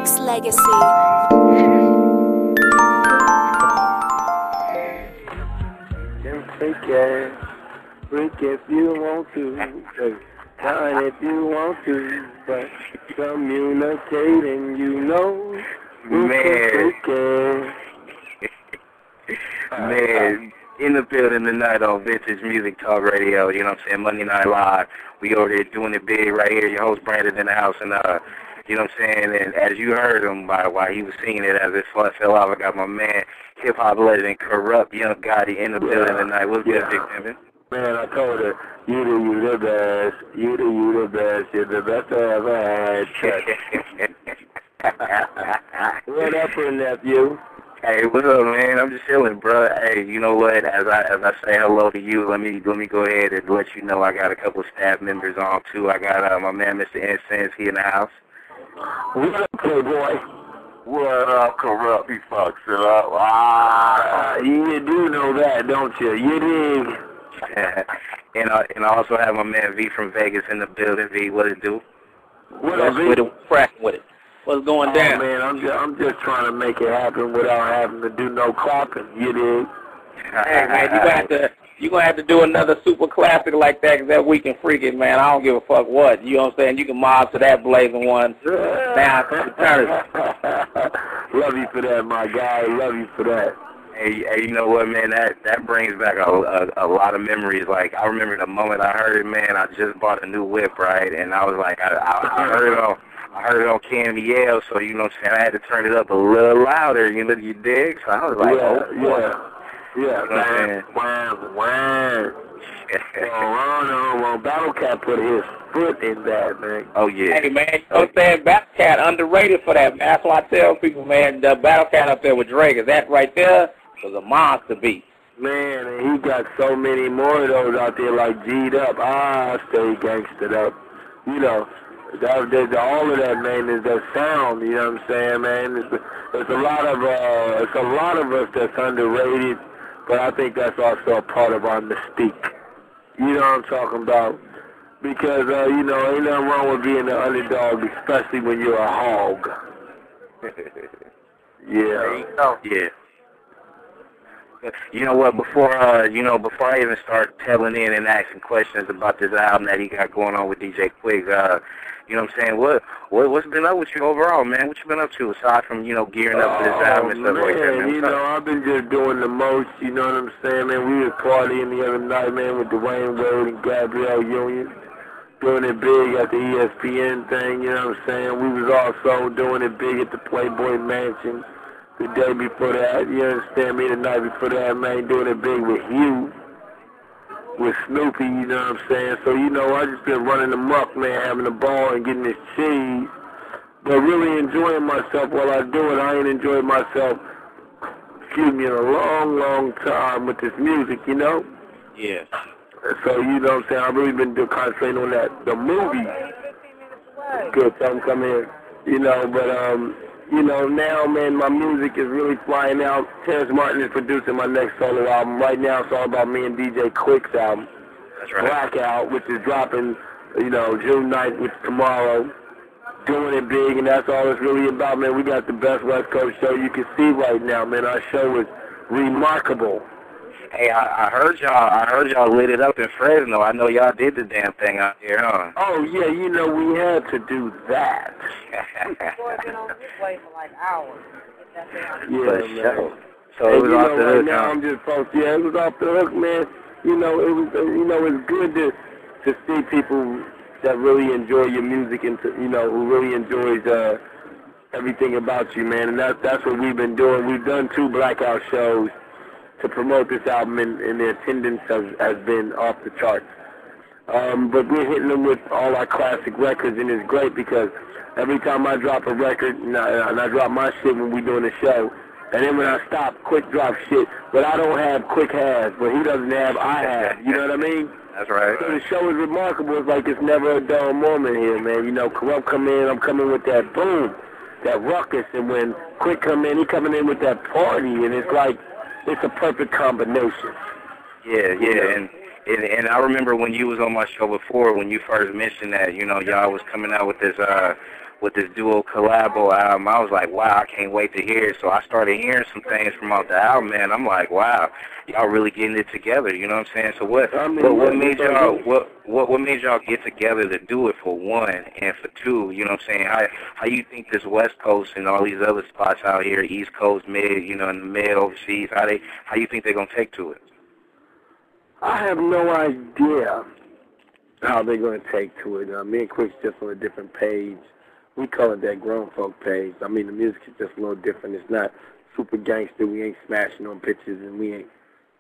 Nexxlegacy. Freak if you want to, fine if you want to, but communicating, you know, Man, in the building tonight on Vintage Music Talk Radio, you know what I'm saying, Monday Night Live. We over here doing it big right here. Your host Brandon in the house, and you know what I'm saying, and as you heard him while he was singing it as it fell off, I got my man, hip-hop legend, Kurupt Young Gotti in the building tonight. What's good, Big Pimpin'? Man, I told her, you the best, you the best, you're the best I ever had. What up, nephew? Hey, what's up, man? I'm just chilling, bro. Hey, you know what? As I say hello to you, let me go ahead and let you know I got a couple of staff members on too. I got my man, Mr. Incense, he in the house. What up, Playboy? What up, Kurupt? He fucks it up. You do know that, don't you? You dig? and I also have my man V from Vegas in the building. V, what it do? What up, V? Cracking with it. What's going down? Man, I'm just trying to make it happen without having to do no clapping. You dig? Hey, man, you gonna have to do another super classic like that, 'cause that Weekend Freaking, man, I don't give a fuck what. You know what I'm saying? You can mob to that blazing one. Now, love you for that, my guy. Love you for that. Hey, you know what, man? That brings back a lot of memories. Like, I remember the moment I heard it, man. I just bought a new whip, right? And I was like, I heard it on Gail, so you know what I'm saying, I had to turn it up a little louder, you dig? So I was like, yeah, man. Well, Battle Cat put his foot in that, man. Oh, yeah. Hey, man, you know what I'm saying? Battle Cat underrated for that, man. That's why I tell people, man, the Battle Cat up there with Drake, is that right there was a monster beat. Man, and he got so many more of those out there, like G'd Up. Stay gangstered up. You know, all of that, man, is that sound, you know what I'm saying, man? It's a lot of us that's underrated, but I think that's also a part of our mystique. You know what I'm talking about? Because, you know, ain't nothing wrong with being an underdog, especially when you're a hog. Yeah. Yeah. You know what? Before I even start telling in and asking questions about this album that he got going on with DJ Quick, you know what I'm saying? What's been up with you overall, man? What you been up to aside from, you know, gearing up for this album and stuff like that, man? You know, I've been just doing the most, you know what I'm saying, man? We was partying the other night, man, with Dwayne Wade and Gabrielle Union, doing it big at the ESPN thing, you know what I'm saying? We was also doing it big at the Playboy Mansion the day before that, you understand me, the night before that, man, doing it big with Hugh, with Snoopy, you know what I'm saying? So, you know, I just been running amok, man, having a ball and getting this cheese, but really enjoying myself while I do it. I ain't enjoyed myself, in a long, long time with this music, you know? Yeah. So, you know what I'm saying? I've really been concentrating on that, the movie. Good, time come in, you know, but, you know, now, man, my music is really flying out. Terrence Martin is producing my next solo album. Right now, it's all about me and DJ Quick's album. That's right. Blackout, which is dropping, you know, June 9th, which is tomorrow. Doing it big, and that's all it's really about, man. We got the best West Coast show you can see right now, man. Our show is remarkable. Hey, I heard y'all lit it up in Fresno. I know y'all did the damn thing out here, huh? Oh, yeah, you know, we had to do that. Been on this way for like hours. Yeah, man. So it was off the hook, now I'm just it was off the hook, man. You know, it's good to see people that really enjoy your music and, you know, who really enjoys everything about you, man. And that's what we've been doing. We've done 2 blackout shows to promote this album, and the attendance has been off the charts. But we're hitting them with all our classic records, and it's great because every time I drop a record, and I drop my shit when we're doing the show, and then when I stop, Quick drops shit, but I don't have Quick has, but he doesn't have, I have. You know what I mean? That's right. So the show is remarkable. It's like it's never a dull moment here, man. You know, Kurupt come in, I'm coming with that boom, that ruckus, and when Quick come in, he coming in with that party, and it's like, it's a perfect combination. Yeah, and I remember when you was on my show before, when you first mentioned that, you know, y'all was coming out with this with this duo collabo album. I was like, wow, I can't wait to hear it. So I started hearing some things from out the album, man. I'm like, wow, y'all really getting it together. You know what I'm saying? So what made y'all get together to do it, for one, and for two? You know what I'm saying? How you think this West Coast and all these other spots out here, East Coast, mid, you know, and the mid overseas, how you think they're gonna take to it? I have no idea how they're going to take to it. Me and Quick's just on a different page. We call it that grown folk page. I mean, the music is just a little different. It's not super gangster. We ain't smashing on pitches, and we ain't,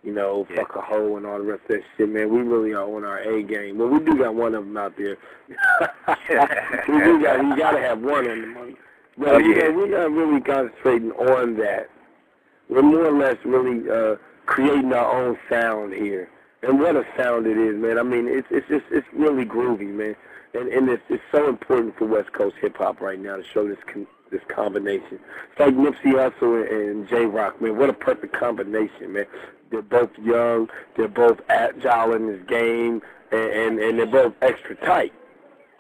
you know, fuck a hoe and all the rest of that shit, man. We really are on our A game. Well, we do got one of them out there. You got to have one on the money. But, you know, we're not really concentrating on that. We're more or less really creating our own sound here. And what a sound it is, man. I mean, it's really groovy, man. And it's so important for West Coast hip-hop right now to show this combination. It's like Nipsey Hussle and J-Rock, man. What a perfect combination, man. They're both young. They're both agile in this game. And they're both extra tight.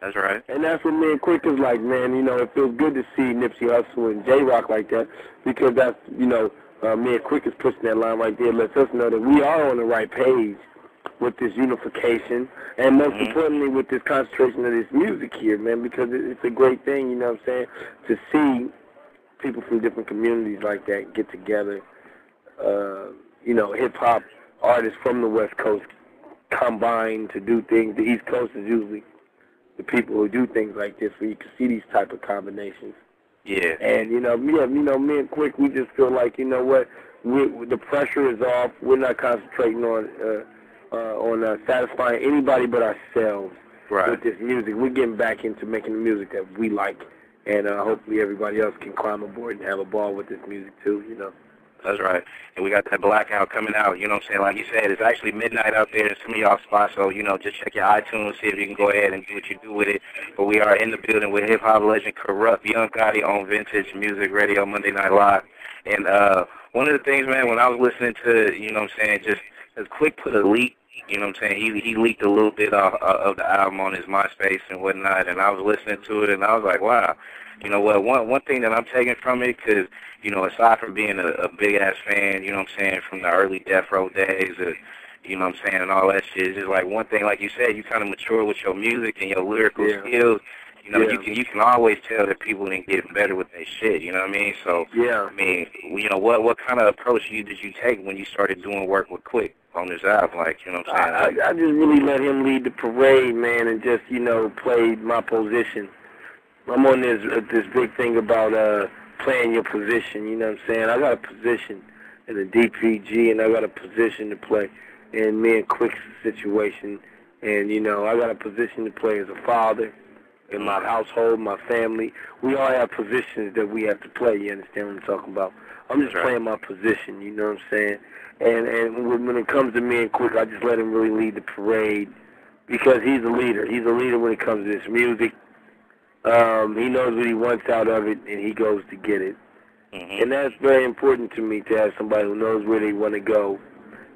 That's right. And that's what me and Quick is like, man. You know, it feels good to see Nipsey Hussle and J-Rock like that because that's, you know, me and Quick is pushing that line right there. Lets us know that we are on the right page with this unification, and most importantly with this concentration of this music here, man, because it's a great thing, you know what I'm saying, to see people from different communities like that get together, you know, hip-hop artists from the West Coast combine to do things. The East Coast is usually the people who do things like this, where you can see these type of combinations. Yeah. And, you know, me and Quick, we just feel like, you know what, the pressure is off. We're not concentrating on satisfying anybody but ourselves with this music. We're getting back into making the music that we like, and hopefully everybody else can climb aboard and have a ball with this music too, you know. That's right. And we got that Blackout coming out, you know what I'm saying? Like you said, it's actually midnight out there in some of y'all spots, so, you know, just check your iTunes, see if you can go ahead and do what you do with it. But we are in the building with hip-hop legend Kurupt Young Gotti on Vintage Music Radio, Monday Night Live. And one of the things, man, when I was listening to, you know what I'm saying, just as Quick put a leak, you know what I'm saying, he leaked a little bit of the album on his MySpace and whatnot, and I was listening to it, and I was like, wow. You know what, one thing that I'm taking from it, because, you know, aside from being a big-ass fan, you know what I'm saying, from the early Death Row days, you know what I'm saying, and all that shit, it's just like one thing, like you said, you kind of mature with your music and your lyrical skills. You know, you can always tell that people ain't getting better with their shit, you know what I mean? So, I mean, you know, what kind of approach did you take when you started doing work with Quick on this album? Like, you know what I'm saying? I just really let him lead the parade, man, and just, you know, played my position. I'm on this big thing about playing your position, you know what I'm saying? I got a position in the DPG, and I got a position to play in me and Quick's situation. And, you know, I got a position to play as a father in my household, my family. We all have positions that we have to play, you understand what I'm talking about? I'm just playing my position, you know what I'm saying? And when it comes to me and Quick, I just let him really lead the parade because he's a leader. He's a leader when it comes to this music. He knows what he wants out of it, and he goes to get it. And that's very important to me, to have somebody who knows where they want to go.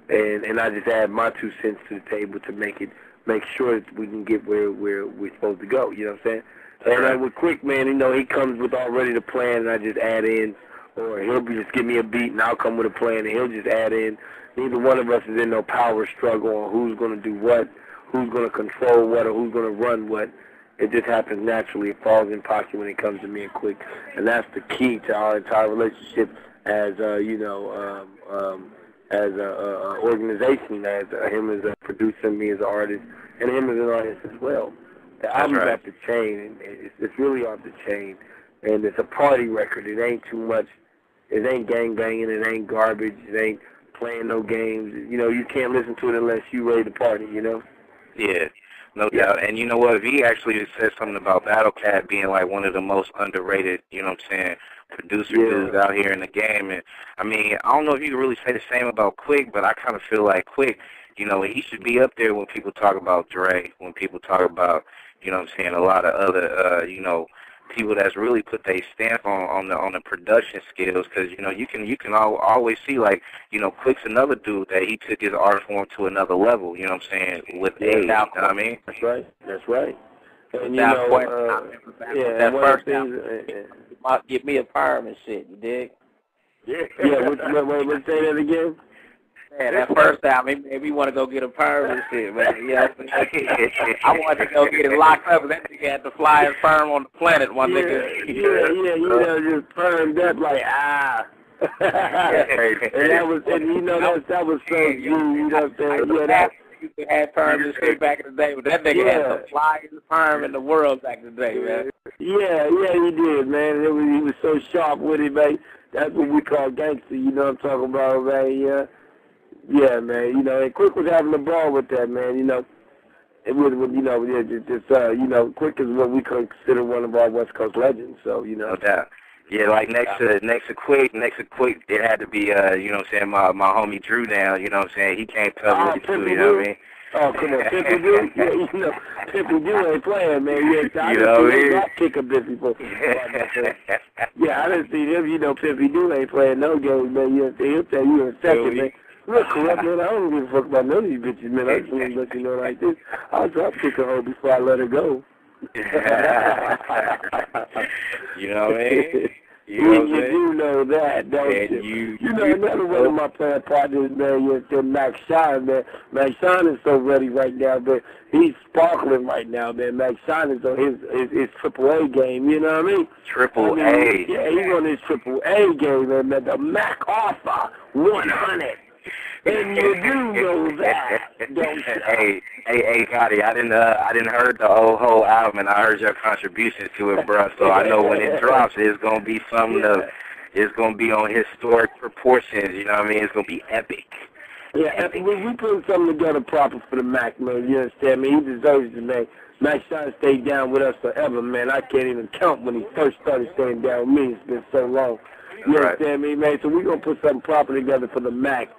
And I just add my 2 cents to the table to make sure that we can get where we're supposed to go, you know what I'm saying? And with Quick, man, you know, he comes with already the plan, and I just add in, or he'll just give me a beat, and I'll come with a plan, and he'll just add in. Neither one of us is in no power struggle on who's going to do what, who's going to control what, or who's going to run what. It just happens naturally. It falls in pocket when it comes to me and Quick. And that's the key to our entire relationship as, you know, as an organization, as him as a producer, me as an artist, and him as an artist as well. The album's off the chain, and it's really off the chain. And it's a party record. It ain't too much. It ain't gang-banging. It ain't garbage. It ain't playing no games. You know, you can't listen to it unless you ready to party, you know? Yeah. No doubt. And you know what? V actually said something about Battle Cat being like one of the most underrated, you know what I'm saying, producer dudes out here in the game. And I mean, I don't know if you can really say the same about Quick, but I kind of feel like Quick, you know, he should be up there when people talk about Dre, when people talk about, you know what I'm saying, a lot of other, you know, people that's really put their stamp on the production skills, because you know you can always see, like, you know, Quick's another dude that he took his art form to another level, you know what I'm saying, with age, you know what I mean? That's right. And you know, that first album, give me a perm and shit. You dig? Yeah. What say that again? Man, that first album made me want to go get a perm and shit, man. You know what I'm saying? I wanted to go get it locked up, and that nigga had the flyest perm on the planet, one nigga. Yeah, you know, just permed up like, and that was, and you know, that was so good, you know what I'm saying? Yeah, you could have perms and shit back in the day, but that nigga had the flyest perm in the world back in the day, man. Yeah, he did, man. He was so sharp with it, man. That's what we call gangster, you know what I'm talking about, man, Yeah, man, you know, and Quick was having a ball with that, man, you know. It was, you know, you know, Quick is what we consider one of our West Coast legends, so, you know. No doubt. Yeah, like next to Quick, it had to be, you know what I'm saying, my homie Drew down, you know what I'm saying. He came tough with it too, you know what I mean? Oh, come on, Pimpy Drew? Yeah, you know, Pimpy Drew ain't playing, man. Yeah, I you know what I mean? Drop kick a bit before. Yeah, I didn't see him, you know, Pimpy Drew ain't playing no games, man. He'll tell you in a second, man. Look, Kurupt, man, I don't give a fuck about none of these bitches, man. I just want to let you know like this. I'll drop kick a hoe before I let her go. You know what I mean? You do know that, don't you? You know, another one of my playing partners, man, Max Shine, man. Max Shine is so ready right now, man. He's sparkling right now, man. Max Shine is on his AAA game, you know what I mean? Triple A. Yeah, he's on his AAA game, man. The Mac Offer 100. And you do know that, don't you? Hey, Gotti, I didn't heard the whole album, and I heard your contributions to it, bro. So I know when it drops, it's gonna be something. It's gonna be on historic proportions. You know what I mean? It's gonna be epic. Yeah, epic. We put something together proper for the Mac, man. You understand me? He deserves it, man. Mac Shine stayed down with us forever, man. I can't even count when he first started staying down with me. It's been so long. You understand me, man? So we're gonna put something proper together for the Mac.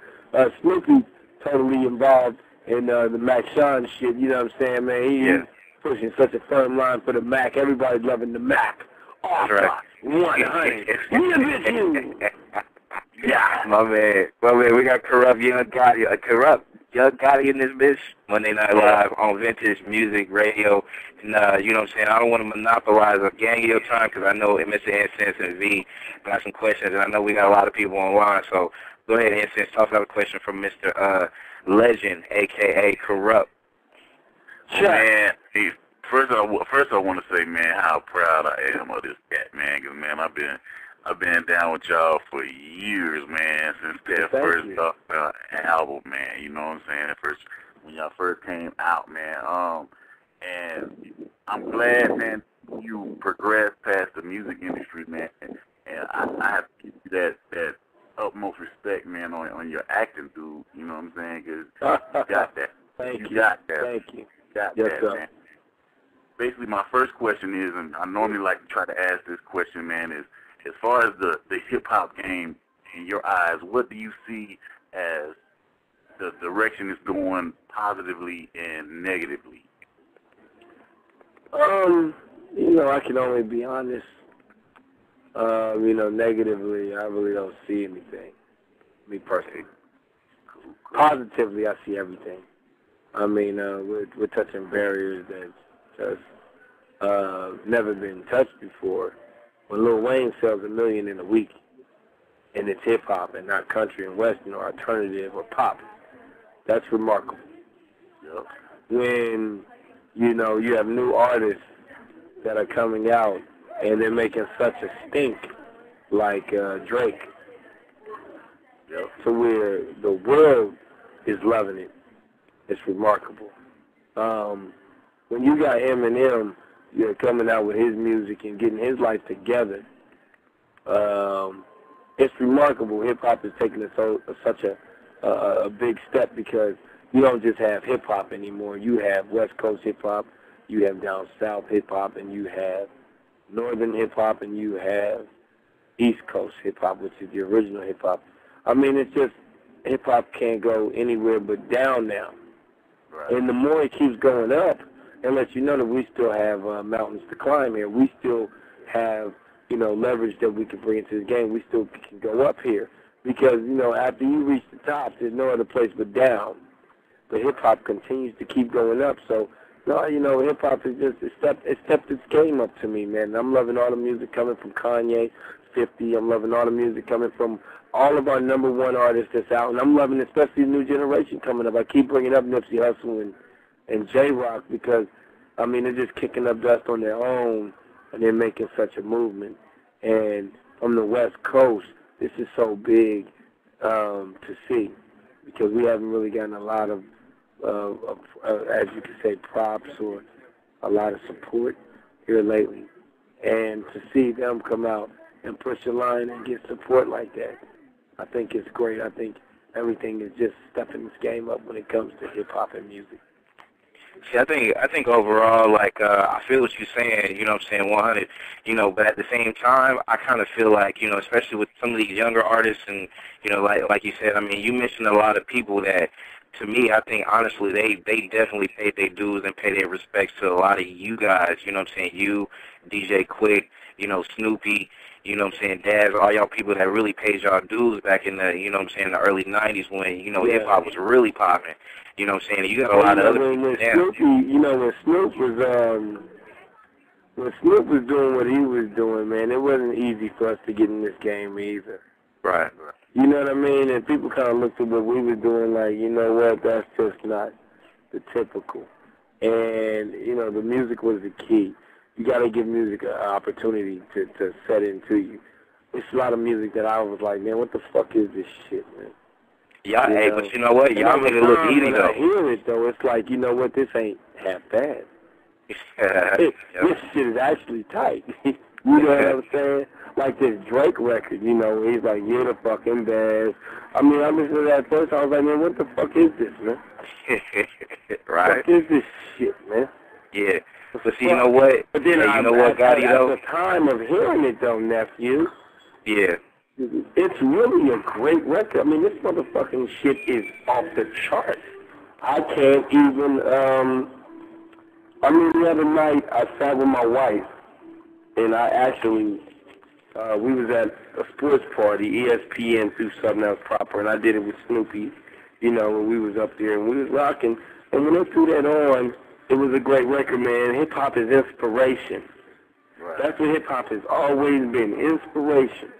Snoopy totally involved in the Mac Shine shit, you know what I'm saying, man? He's pushing such a firm line for the Mac. Everybody's loving the Mac. Offer 100. Yeah. My man, we got Kurupt Young Gotti, Kurupt Young Gotti in this bitch, Monday Night Live on Vintage Music Radio. And, you know what I'm saying, I don't want to monopolize a gang of your time because I know Mr. Incense and V got some questions, and I know we got a lot of people online, so go ahead, Incense. Toss out a question from Mr. Legend, a.k.a. Kurupt. Man, first I want to say, man, how proud I am of this cat, man. Because, man, I've been down with y'all for years, man, since that first album, man. You know what I'm saying? When y'all first came out, man. And I'm glad, man, you progressed past the music industry, man. And I have to give you that utmost respect, man, on your acting, dude. You know what I'm saying? Because you got that. Thank you. Got that. Thank you. Got yes, that, sir. man. Basically, my first question is, and I normally like to try to ask this question, man, is as far as the hip-hop game in your eyes, what do you see as the direction it's going positively and negatively? You know, I can only be honest. You know, negatively, I really don't see anything. Me personally. Positively, I see everything. I mean, we're touching barriers that's just never been touched before. When Lil Wayne sells 1 million in a week, and it's hip hop and not country and western or alternative or pop, that's remarkable. Yep. When you know you have new artists that are coming out and they're making such a stink, like Drake, to where the world is loving it. It's remarkable. When you got Eminem, you're coming out with his music and getting his life together, it's remarkable. Hip-hop is taking such a big step because you don't just have hip-hop anymore. You have West Coast hip-hop, you have down south hip-hop, and you have northern hip-hop, and you have East Coast hip-hop, which is the original hip-hop. I mean, it's just hip-hop can't go anywhere but down now. Right. And the more it keeps going up, and let you know that we still have mountains to climb here. We still have, you know, leverage that we can bring into the game. We still can go up here because, you know, after you reach the top, there's no other place but down. But hip-hop continues to keep going up. So No, you know, hip hop is just it stepped its game up to me, man. I'm loving all the music coming from Kanye, 50. I'm loving all the music coming from all of our #1 artists that's out, and I'm loving especially the new generation coming up. I keep bringing up Nipsey Hussle and J-Rock because I mean they're just kicking up dust on their own, and they're making such a movement. And from the West Coast, this is so big to see because we haven't really gotten a lot of as you could say, props or a lot of support here lately. And to see them come out and push a line and get support like that, I think it's great. I think everything is just stepping this game up when it comes to hip-hop and music. See, I think overall, like, I feel what you're saying, you know what I'm saying, 100, you know, but at the same time, I kind of feel like, you know, especially with some of these younger artists and, you know, like you said, I mean, you mentioned a lot of people that, to me, I think, honestly, they definitely paid their dues and pay their respects to a lot of you guys, you know what I'm saying, you, DJ Quick, you know, Snoopy, you know what I'm saying, Daz, all y'all people that really paid y'all dues back in the, you know what I'm saying, the early 90s when, you know, hip-hop was really popping. You know what I'm saying? You got a lot of other people down. You know, when Snoop was doing what he was doing, man, it wasn't easy for us to get in this game either. Right. You know what I mean? And people kind of looked at what we were doing like, you know what, that's just not the typical. And, you know, the music was the key. You got to give music an opportunity to set into you. It's a lot of music that I was like, man, what the fuck is this shit, man? Yeah, hey, but you know what? Y'all made it look easy, though. When I hear it, though, it's like, you know what, this ain't half bad. This shit is actually tight. You know what I'm saying? Like this Drake record, you know, where he's like, you're the fucking best. I mean, I listened to that first, I was like, man, what the fuck is this, man? Right. What is this shit, man? Yeah. But see, you know what? But then hey, you know what, Gotti, though? At the time of hearing it, though, nephew. Yeah. It's really a great record. I mean, this motherfucking shit is off the charts. I can't even, I mean, the other night I sat with my wife, and I actually, we was at a sports party, ESPN threw something else proper, and I did it with Snoopy, you know, when we was up there, and we was rocking. And when they threw that on, it was a great record, man. Hip-hop is inspiration. Right. That's what hip-hop has always been, inspiration.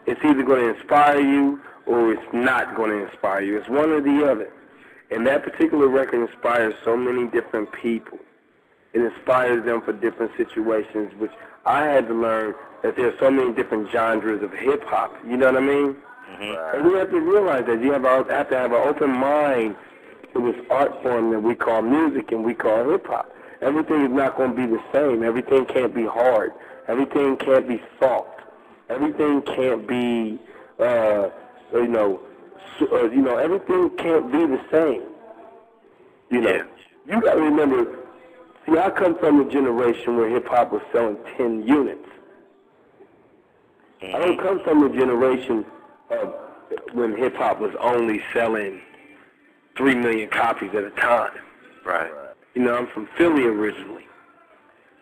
It's either going to inspire you or it's not going to inspire you. It's one or the other. And that particular record inspires so many different people. It inspires them for different situations, which I had to learn that there are so many different genres of hip-hop. You know what I mean? Mm-hmm. And we have to realize that you have to have an open mind to this art form that we call music and we call hip-hop. Everything is not going to be the same. Everything can't be hard. Everything can't be soft. Everything can't be, everything can't be the same. You know, you got to remember, see, I come from a generation where hip-hop was selling 10 units. I don't come from a generation of when hip-hop was only selling 3 million copies at a time. Right. You know, I'm from Philly originally.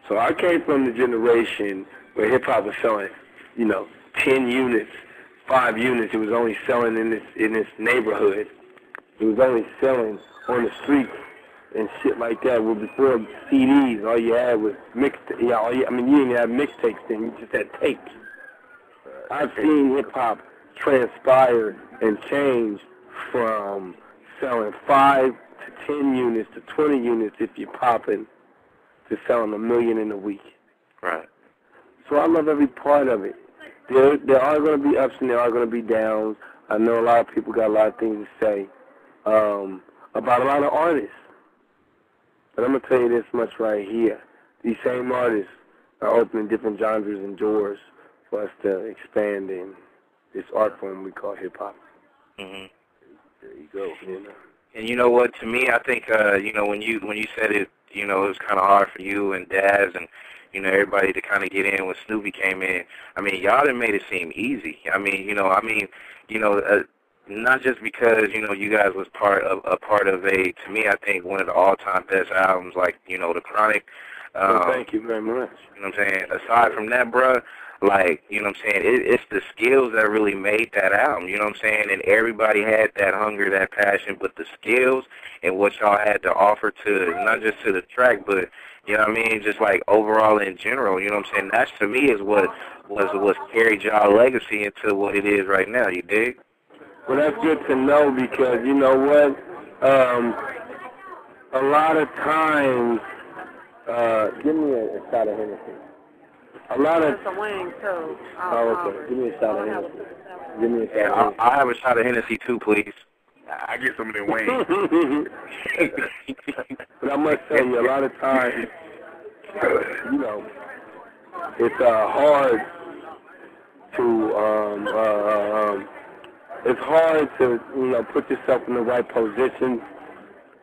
So I came from the generation where hip-hop was selling, 10 units, 5 units. It was only selling in this neighborhood. It was only selling on the streets and shit like that. Well, before CDs, all you had was mixtapes. You didn't have mixtapes then. You just had tapes. I've seen hip-hop transpire and change from selling 5 to 10 units to 20 units if you're popping to selling 1 million in a week. Right. So I love every part of it. There are going to be ups and there are going to be downs. I know a lot of people got a lot of things to say about a lot of artists. But I'm going to tell you this much right here. These same artists are opening different genres and doors for us to expand in this art form we call hip-hop. Mm-hmm. There you go. And you know what, to me, I think, when you said it, it was kind of hard for you and Daz and, everybody to kind of get in when Snoopy came in. I mean, y'all done made it seem easy. Not just because, you guys was part of to me, I think one of the all-time best albums, like, The Chronic. Thank you very much. You know what I'm saying? Aside from that, bruh, Like, you know what I'm saying? It's the skills that really made that album, you know what I'm saying? And everybody had that hunger, that passion, but the skills and what y'all had to offer to, not just to the track, but, you know what I mean, just like overall in general, you know what I'm saying? That's, to me, is what carried y'all legacy into what it is right now, you dig? Well, that's good to know because, you know what, a lot of times, give me a shot of Hennessy. A lot of... Some wings, too. Oh, okay. Give me a shot of Hennessy. Give me a shot of Hennessy. I'll have a shot of Hennessy, too, please. I get some of them wings. But I must tell you, a lot of times, you know, it's hard to, you know, put yourself in the right position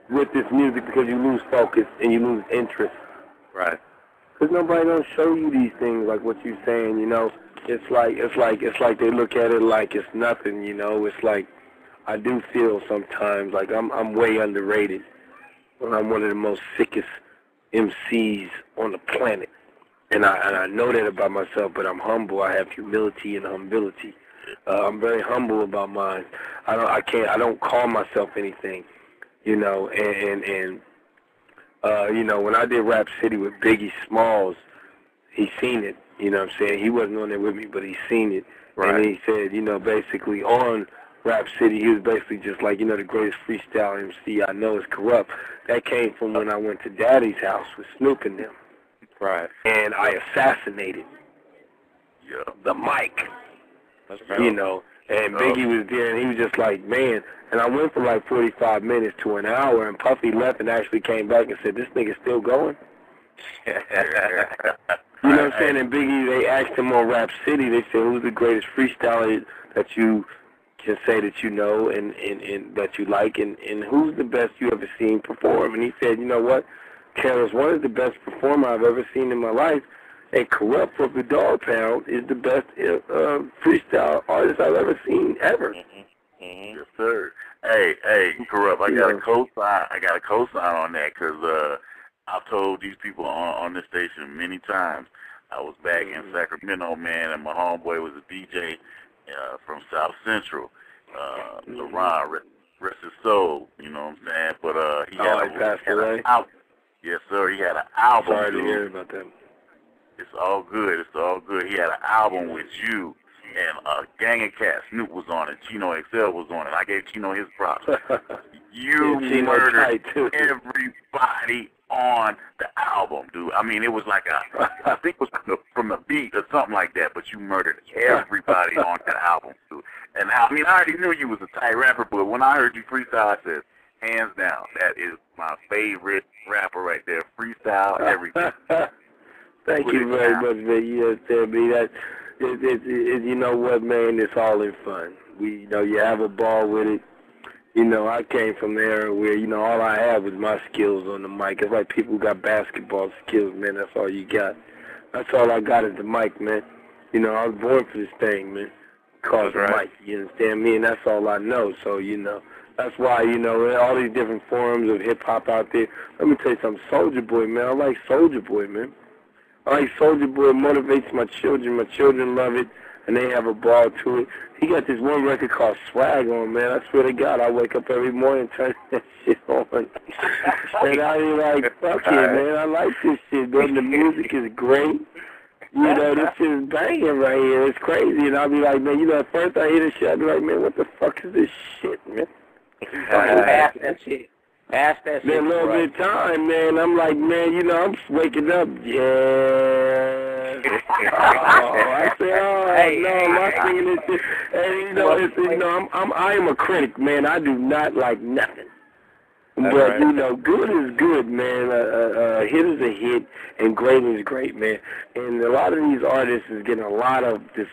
with this music because you lose focus and you lose interest. Right. Because nobody don't show you these things like what you're saying, you know. It's like they look at it like it's nothing, you know. It's like I do feel sometimes like I'm way underrated when I'm one of the most sickest MCs on the planet. And I know that about myself, but I'm humble. I have humility and humility. I'm very humble about mine. I don't call myself anything, you know. And you know, when I did Rap City with Biggie Smalls, he seen it. You know what I'm saying? He wasn't on there with me, but he seen it. Right. And he said, you know, basically on Rap City, he was basically just like, you know, the greatest freestyle MC I know is Kurupt. That came from when I went to Daddy's house with Snoop and them. Right. And I assassinated the mic. That's right. You know, and Biggie was there, and he was just like, man. And I went for like 45 minutes to an hour, and Puffy left and actually came back and said, this nigga's still going? You know what I'm saying? And Biggie, they asked him on Rap City, they said, who's the greatest freestyler that you can say that you know and that you like, and who's the best you ever seen perform? And he said, you know what? Terrence One is the best performer I've ever seen in my life, and Kurupt from the Dog Pound is the best freestyle artist I've ever seen ever. Mm-hmm. Yes, sir. Hey, Kurupt, I got a co-sign on that because I've told these people on this station many times. I was back in Sacramento, man, and my homeboy was a DJ from South Central, LeBron, rest his soul, you know what I'm saying? But he had an album. Yes, sir. He had an album. Sorry to hear about that. It's all good. It's all good. He had an album with you and a gang of cats. Snoop was on it. Chino XL was on it. I gave Chino his props. You murdered everybody on the album, dude. I mean, it was like I think it was from the beat or something like that, but you murdered everybody on that album, dude. And I mean, I already knew you was a tight rapper, but when I heard you freestyle, I said, hands down, that is my favorite rapper right there. Freestyle, everything. Thank you very much, man. You understand me? You know what, man? It's all in fun. You know, you have a ball with it. You know, I came from an era where, you know, all I had was my skills on the mic. It's like people who got basketball skills, man. That's all you got. That's all I got is the mic, man. You know, I was born for this thing, man. Called the mic. You understand me? And that's all I know. So, you know, that's why, you know, all these different forms of hip-hop out there. Let me tell you something. Soulja Boy, man. I like Soulja Boy, man. I like Soulja Boy. It motivates my children. My children love it, and they have a ball to it. He got this one record called Swag on, man. I swear to God, I wake up every morning and turn that shit on. And I be like, fuck it, man. I like this shit, man. The music is great. You know, this shit is banging right here. It's crazy. And I'll be like, man, you know, at first I hear this shit, I'll be like, man, what the fuck is this shit, man? Ask that shit. Ask that shit. Then a little bit of time, man. I'm like, man, you know, I'm just waking up. Yeah. I say, no, I'm not singing this shit. And you know, I am a critic, man. I do not like nothing. But you know, good is good, man. A hit is a hit, and great is great, man. And a lot of these artists is getting a lot of this.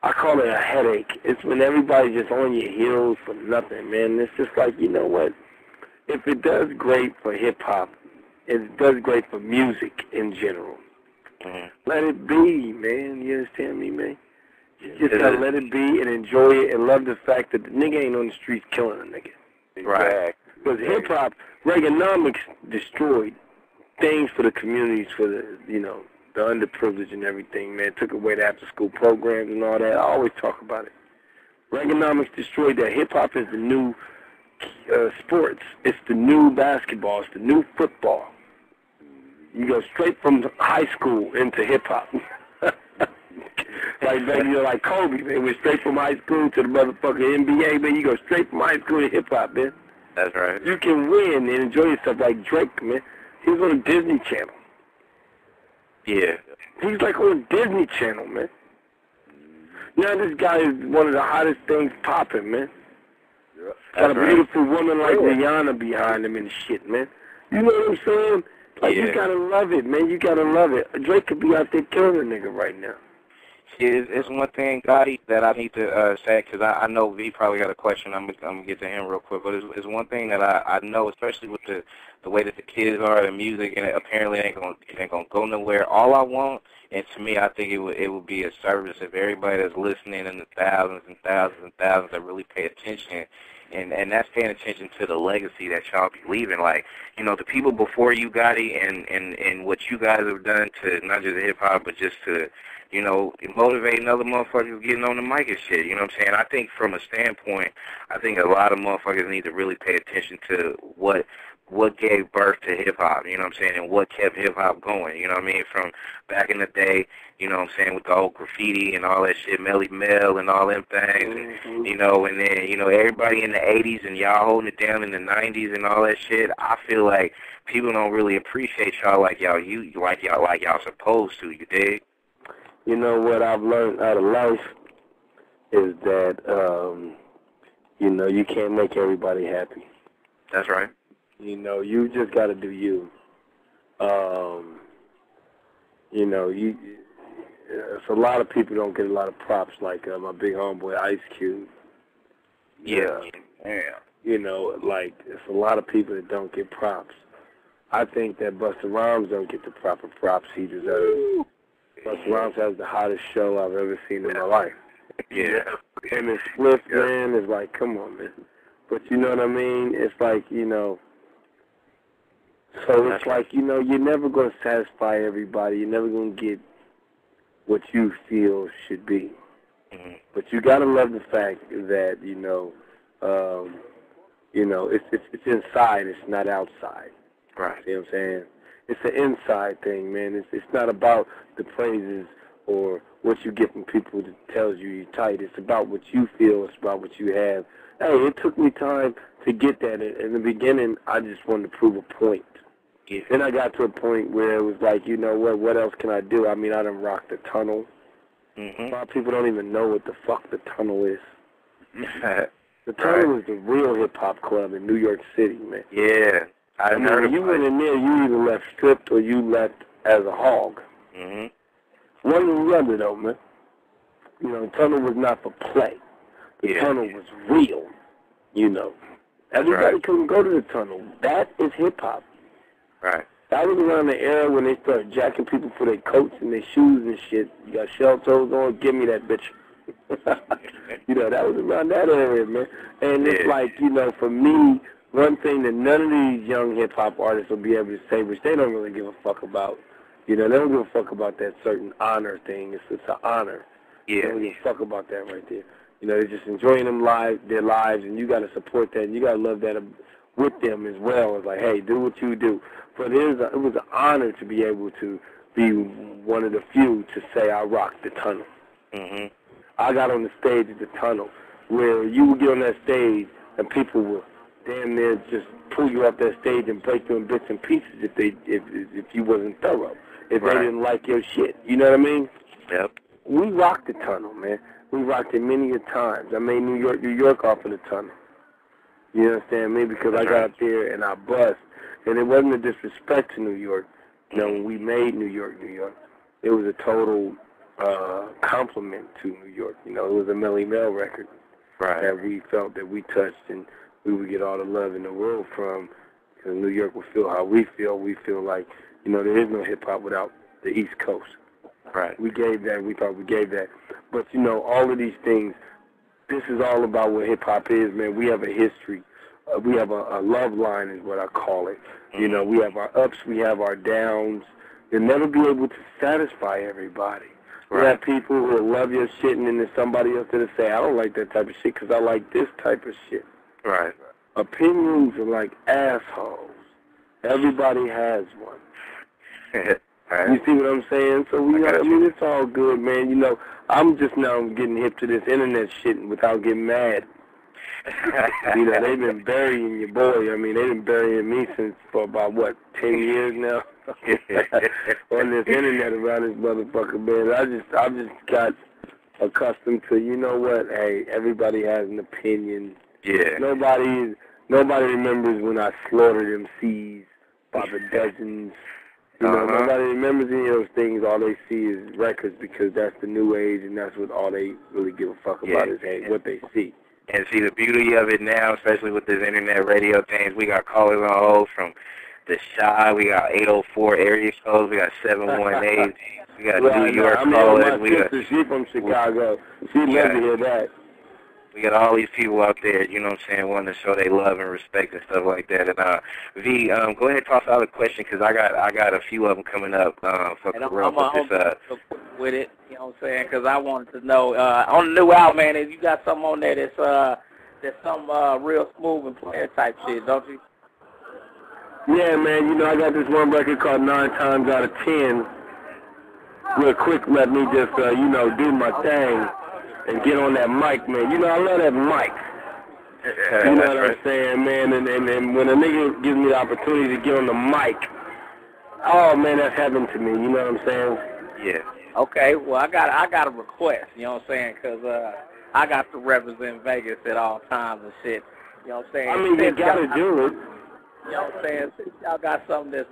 I call it a headache. It's when everybody's just on your heels for nothing, man. It's just like, you know what? If it does great for hip-hop, it does great for music in general. Let it be, man. You understand me, man? You just gotta let it be and enjoy it and love the fact that the nigga ain't on the streets killing a nigga. Right. Because hip-hop, Reaganomics destroyed things for the communities, for the, you know, the underprivileged and everything, man. Took away the after-school programs and all that. I always talk about it. Reaganomics destroyed that. Hip-hop is the new sports. It's the new basketball. It's the new football. You go straight from high school into hip-hop. like Kobe, man. Went straight from high school to the motherfucking NBA, man. You go straight from high school to hip-hop, man. That's right. You can win and enjoy yourself like Drake, man. He was on the Disney Channel. Yeah. He's like on the Disney Channel, man. Now this guy is one of the hottest things popping, man. Got a beautiful woman like Rihanna behind him and shit, man. You know what I'm saying? Like, you gotta love it, man. You gotta love it. Drake could be out there killing a nigga right now. It's one thing, Gotti, that I need to say, because I know V probably got a question. I'm going to get to him real quick. But it's one thing that I know, especially with the way that the kids are, the music, and apparently it ain't gonna go nowhere. All I want, and to me, I think it would be a service if everybody that's listening, and the thousands and thousands and thousands that really pay attention, and that's paying attention to the legacy that y'all be leaving. Like, you know, the people before you, Gotti, and what you guys have done to not just hip-hop, but just to, you know, motivating other motherfuckers getting on the mic and shit, you know what I'm saying? I think from a standpoint, I think a lot of motherfuckers need to really pay attention to what gave birth to hip-hop, you know what I'm saying, and what kept hip-hop going, you know what I mean, from back in the day, you know what I'm saying, with the old graffiti and all that shit, Melly Mel and all them things, and, you know, and then, you know, everybody in the 80s and y'all holding it down in the 90s and all that shit. I feel like people don't really appreciate y'all like y'all supposed to, you dig? You know what I've learned out of life is that, you know, you can't make everybody happy. That's right. You know, you just got to do you. You know, so a lot of people don't get a lot of props, like my big homeboy Ice Cube. Yeah. You know, like, it's a lot of people that don't get props. I think that Busta Rhymes don't get the proper props he deserves. Busta Rhymes has the hottest show I've ever seen in my life. Yeah. Him and Spliff, man, is like, come on, man. But you know what I mean? It's like, you know, so it's like, you know, you're never going to satisfy everybody. You're never going to get what you feel should be. Mm-hmm. But you got to love the fact that, you know, it's inside, it's not outside. Right. You know what I'm saying? It's an inside thing, man. It's not about the praises or what you get from people that tells you you're tight. It's about what you feel. It's about what you have. Hey, it took me time to get that. In the beginning, I just wanted to prove a point. Yeah. Then I got to a point where it was like, you know what else can I do? I mean, I done rocked the tunnel. Mm-hmm. A lot of people don't even know what the fuck the tunnel is. The tunnel is the real hip-hop club in New York City, man. Yeah. I mean, when you went in there, you either left stripped or you left as a hog. Mm-hmm. One or the other, though, man. You know, the tunnel was not for play. The tunnel was real, you know. Everybody couldn't go to the tunnel. That is hip-hop. Right. That was around the era when they started jacking people for their coats and their shoes and shit. You got shell toes on, give me that bitch. You know, that was around that area, man. And it's like, you know, for me, one thing that none of these young hip-hop artists will be able to say, which they don't really give a fuck about, you know, they don't give a fuck about that certain honor thing. It's an honor. Yeah. They don't give a fuck about that right there. You know, they're just enjoying their lives, and you got to support that, and you got to love that with them as well. It's like, hey, do what you do. But it was an honor to be able to be one of the few to say I rocked the tunnel. Mm-hmm. I got on the stage at the tunnel where you would get on that stage and people would damn near just pull you off that stage and break you in bits and pieces if you wasn't thorough, if they didn't like your shit. You know what I mean? Yep. We rocked the tunnel, man. We rocked it many a times. I made New York off of the tunnel. You understand me? Because I got up there and I bust. And it wasn't a disrespect to New York. You know, when we made New York, it was a total compliment to New York. You know, it was a Melly Mel record that we felt that we touched and we would get all the love in the world from. Because New York would feel how we feel. We feel like, you know, there is no hip-hop without the East Coast. Right. We gave that. We thought we gave that. But, you know, all of these things, this is all about what hip-hop is, man. We have a history. We have a love line is what I call it. You know, we have our ups, we have our downs. You'll never be able to satisfy everybody. Right. You have people who will love your shit, and then there's somebody else that'll say, I don't like that type of shit because I like this type of shit. Right. Opinions are like assholes. Everybody has one. Right. You see what I'm saying? So, I mean, it's all good, man. You know, I'm just now getting hip to this internet shit without getting mad. You know, they've been burying your boy. I mean, they've been burying me since for about, 10 years now? On this internet around this motherfucker, man. I just got accustomed to, you know what, hey, everybody has an opinion. Yeah. Nobody remembers when I slaughtered MCs by the dozens. You know, nobody remembers any of those things. All they see is records because that's the new age, and that's what all they really give a fuck about is, hey, what they see. And see, the beauty of it now, especially with this internet radio things, we got callers on hold from the Shy, we got 804 area codes, we got 718, we got New York callers. She's from Chicago. She'd love to hear that. We got all these people out there, you know what I'm saying, wanting to show their love and respect and stuff like that. And V, go ahead and toss out a question because I got a few of them coming up for Kurupt. With it, you know what I'm saying, because I wanted to know on the new album, man, if you got something on there that's some real smooth and player type shit, don't you? Yeah, man, you know, I got this one record called 9 Times Out of 10. Real quick, let me just, do my thing and get on that mic, man. You know, I love that mic. You know what I'm saying, man? And when a nigga gives me the opportunity to get on the mic, oh, man, that's heaven to me. You know what I'm saying? Yeah. Okay, well, I got a request, you know what I'm saying, because I got to represent Vegas at all times and shit. You know what I'm saying? I mean, you got to do it. You know what I'm saying? Since y'all got something that's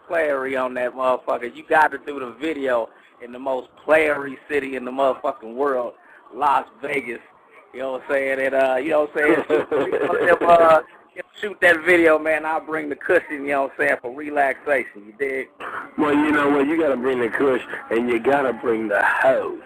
playery on that motherfucker, you got to do the video in the most playery city in the motherfucking world, Las Vegas. You know what I'm saying? And, you know what I'm saying? Shoot that video, man. I'll bring the cushion, you know what I'm saying, for relaxation. You dig? Well, you know what? You got to bring the cush, and you got to bring the hose.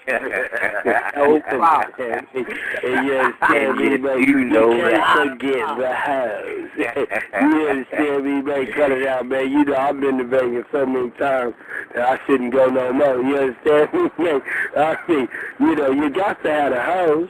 No problem. And you understand me, man? You can't forget the hose. You understand me, man? Cut it out, man. You know, I've been to Vegas so many times that I shouldn't go no more. You understand me, man? I mean, you know, you got to have a hose.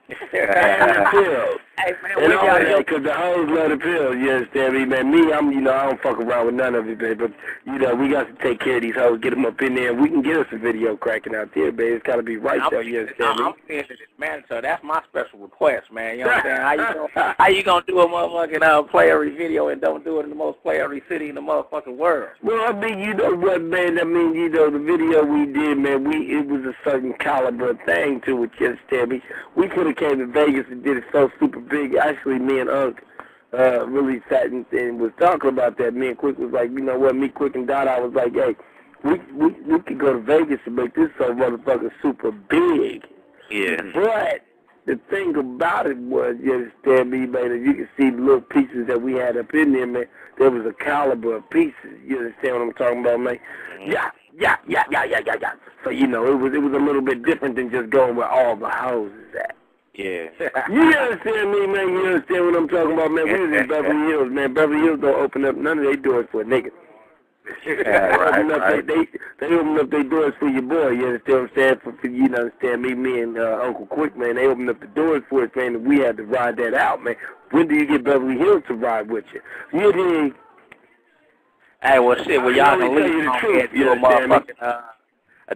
And the pills. Hey, man, and all that, because the hoes love the pills, you understand me, man? Me, I don't fuck around with none of it, baby, but, you know, we got to take care of these hoes, get them up in there, and we can get us a video cracking out there, baby. It's got to be right there, you understand me? I'm saying this, man, so that's my special request, man, you know what I'm saying? How you gonna do a motherfucking playery video and don't do it in the most playery city in the motherfucking world? Well, I mean, you know what, man? I mean, you know, the video we did, man, it was a certain caliber thing to it, you understand me? We could have came to Vegas and did it so super big. Actually, me and Unc really sat and was talking about that. Me and Quick was like, you know what, me, Quick, and Dot, I was like, hey, we could go to Vegas and make this so motherfucking super big. Yeah. But the thing about it was, you understand me, man, you can see the little pieces that we had up in there, man. There was a caliber of pieces. You understand what I'm talking about, man? Yeah. So, you know, it was a little bit different than just going where all the houses at. Yeah. You understand me, man? You understand what I'm talking about, man? We was in Beverly Hills, man. Beverly Hills don't open up none of their doors for a nigga. Right. They open up their doors for your boy, you understand what I'm saying? For you to understand me and Uncle Quick, man, they opened up the doors for us, man, and we had to ride that out, man. When do you get Beverly Hills to ride with you? You dig? Hey, well, shit, well, y'all can leave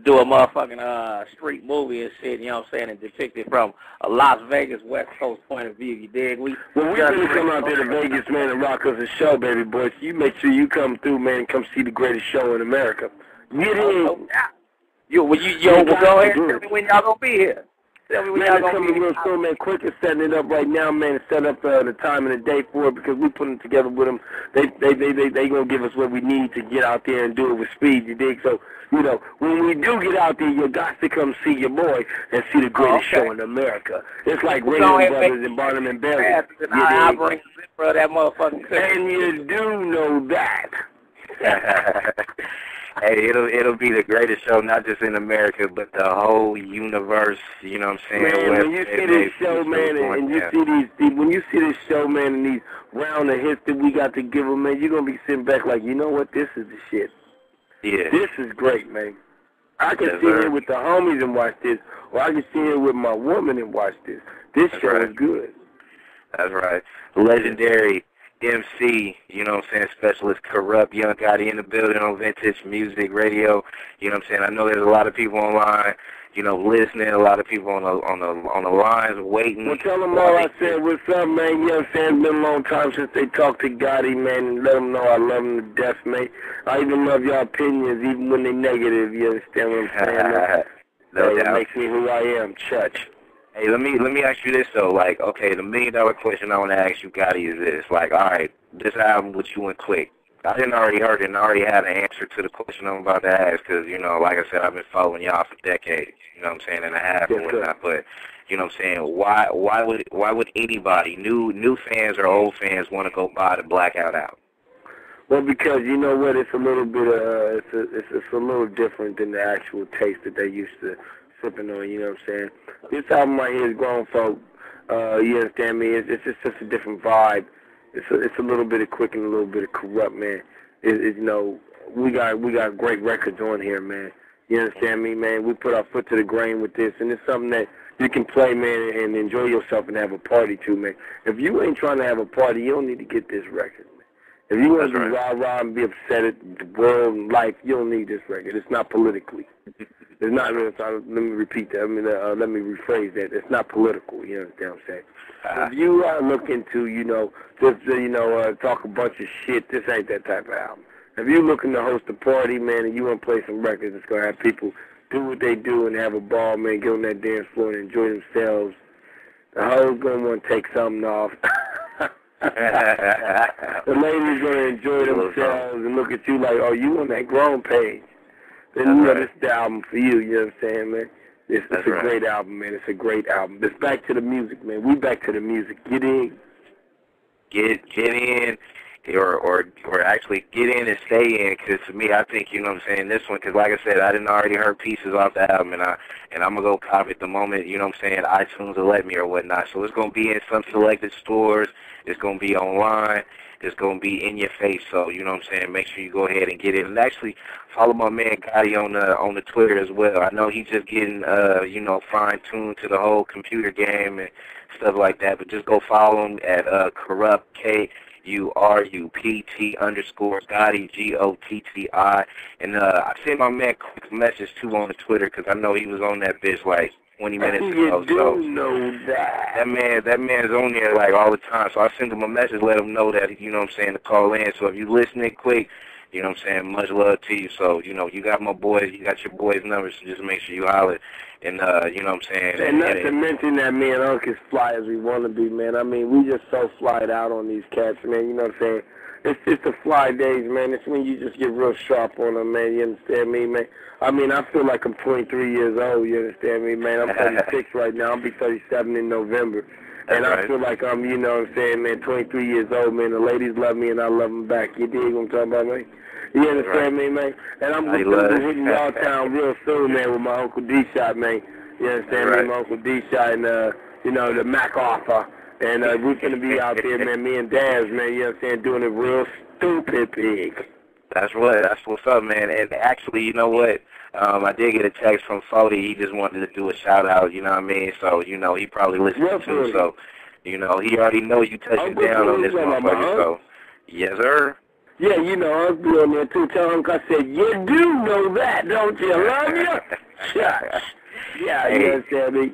do a motherfucking street movie and shit, you know what I'm saying, and depict it from a Las Vegas West Coast point of view, you dig? We're going to come out there to Vegas, man, and rock us a show, baby boy. So you make sure you come through, man, and come see the greatest show in America. You dig? Go ahead and tell me when y'all going to be here. Tell me when y'all going to be real soon, man. Quick is setting it up right now, man, and set up the time and the day for it because we putting it together with them. They going to give us what we need to get out there and do it with speed, you dig? So, you know, when we do get out there, you got to come see your boy and see the greatest show in America. It's like Ray Brothers and Barnum and Bailey. I bring for that motherfucking cookie. And you do know that. Hey, it'll be the greatest show, not just in America, but the whole universe. You know what I'm saying? Man, when you see this show, man, and you see when you see this show, man, and these round of hits that we got to give them, man, you're gonna be sitting back like, you know what, this is the shit. Yeah. This is great, man. I can sit here with the homies and watch this, or I can sit here with my woman and watch this. This show is good. That's right. Legendary MC, you know what I'm saying, specialist Kurupt Young Gotti in the building on Vintage Music Radio. You know what I'm saying? I know there's a lot of people online, you know, listening, a lot of people on the lines waiting. Well, tell them all I said, what's up, man? You know what I'm saying? It's been a long time since they talked to Gotti, man, and let them know I love them to death, man. I even love your opinions, even when they're negative. You understand what I'm saying? No doubt. It makes me who I am, Church. Hey, let me ask you this though. Like, okay, the $1 million question I want to ask you, Gotti, is this. Like, all right, this album with you and Quick. I didn't already heard it and I already had an answer to the question I'm about to ask because, you know, like I said, I've been following y'all for decades, you know what I'm saying, and a half and whatnot. But, you know what I'm saying, why would anybody, new fans or old fans, want to go buy the Blackout album? Well, because you know what, it's a little bit it's a little different than the actual taste that they used to sipping on. You know what I'm saying? This album right here is grown folk. You understand me? It's just a different vibe. It's a little bit of Quick and a little bit of Kurupt, man. You know, we got great records on here, man. You understand me, man? We put our foot to the grain with this, and it's something that you can play, man, and enjoy yourself and have a party too, man. If you ain't trying to have a party, you don't need to get this record. If you want to be rah-rah and be upset at the world and life, you don't need this record. It's not politically. It's not. Let me repeat that. Let me rephrase that. It's not political. You understand what I'm saying? If you are looking to, you know, just talk a bunch of shit, this ain't that type of album. If you're looking to host a party, man, and you want to play some records, it's gonna have people do what they do and have a ball, man, get on that dance floor and enjoy themselves. The hoes gonna want to take something off. The ladies gonna enjoy themselves and look at you like, oh, you on that grown page. Then you know this is the album for you. You know what I'm saying, man? It's a great album, man. It's a great album. It's back to the music, man. We back to the music. Get in. Get in, or actually get in and stay in. Because to me, I think, you know what I'm saying, this one, because like I said, I didn't already heard pieces off the album, and I'm going to go copy it the moment, you know what I'm saying, iTunes will let me or whatnot. So it's going to be in some selected stores. It's going to be online. It's going to be in your face. So, you know what I'm saying, make sure you go ahead and get it. And actually follow my man Gotti on the Twitter as well. I know he's just getting, you know, fine-tuned to the whole computer game and stuff like that. But just go follow him at Kurupt, KURUPT _Gotti, GOTTI. And I sent my man a quick message, too, on the Twitter because I know he was on that bitch, like, 20 minutes ago. So know that. That man's on there like all the time. So I sent him a message, let him know that, you know what I'm saying, to call in. So if you listening quick, you know what I'm saying, much love to you. So, you know, you got my boys, you got your boys' numbers, so just make sure you holler. And, you know what I'm saying. And not to mention that, man, Unc as fly as we want to be, man. I mean, we just so flyed out on these cats, man. You know what I'm saying? It's just the fly days, man. It's when you just get real sharp on them, man. You understand me, man? I mean, I feel like I'm 23 years old. You understand me, man? I'm 36 right now. I'll be 37 in November. And I feel like I'm, you know what I'm saying, man, 23 years old, man. The ladies love me and I love them back. You dig what I'm talking about, man? You understand me, man? And I'm going to be hitting y'all town real soon, man, with my Uncle D-Shot, man. You understand me? My Uncle D-Shot and, you know, the Mac Offer. And we're going to be out there, man, me and Daz, man, you know what I'm saying, doing it real stupid big. That's what's up, man. And actually, you know what? I did get a text from Fody. He just wanted to do a shout-out, you know what I mean? So, you know, he probably listened too. So, you know, he already know you touching down on this motherfucker. So, yes, sir. Yeah, you know, I'll be on there too. Tell him I said, you do know that, don't you? Love you? Yeah, you understand me?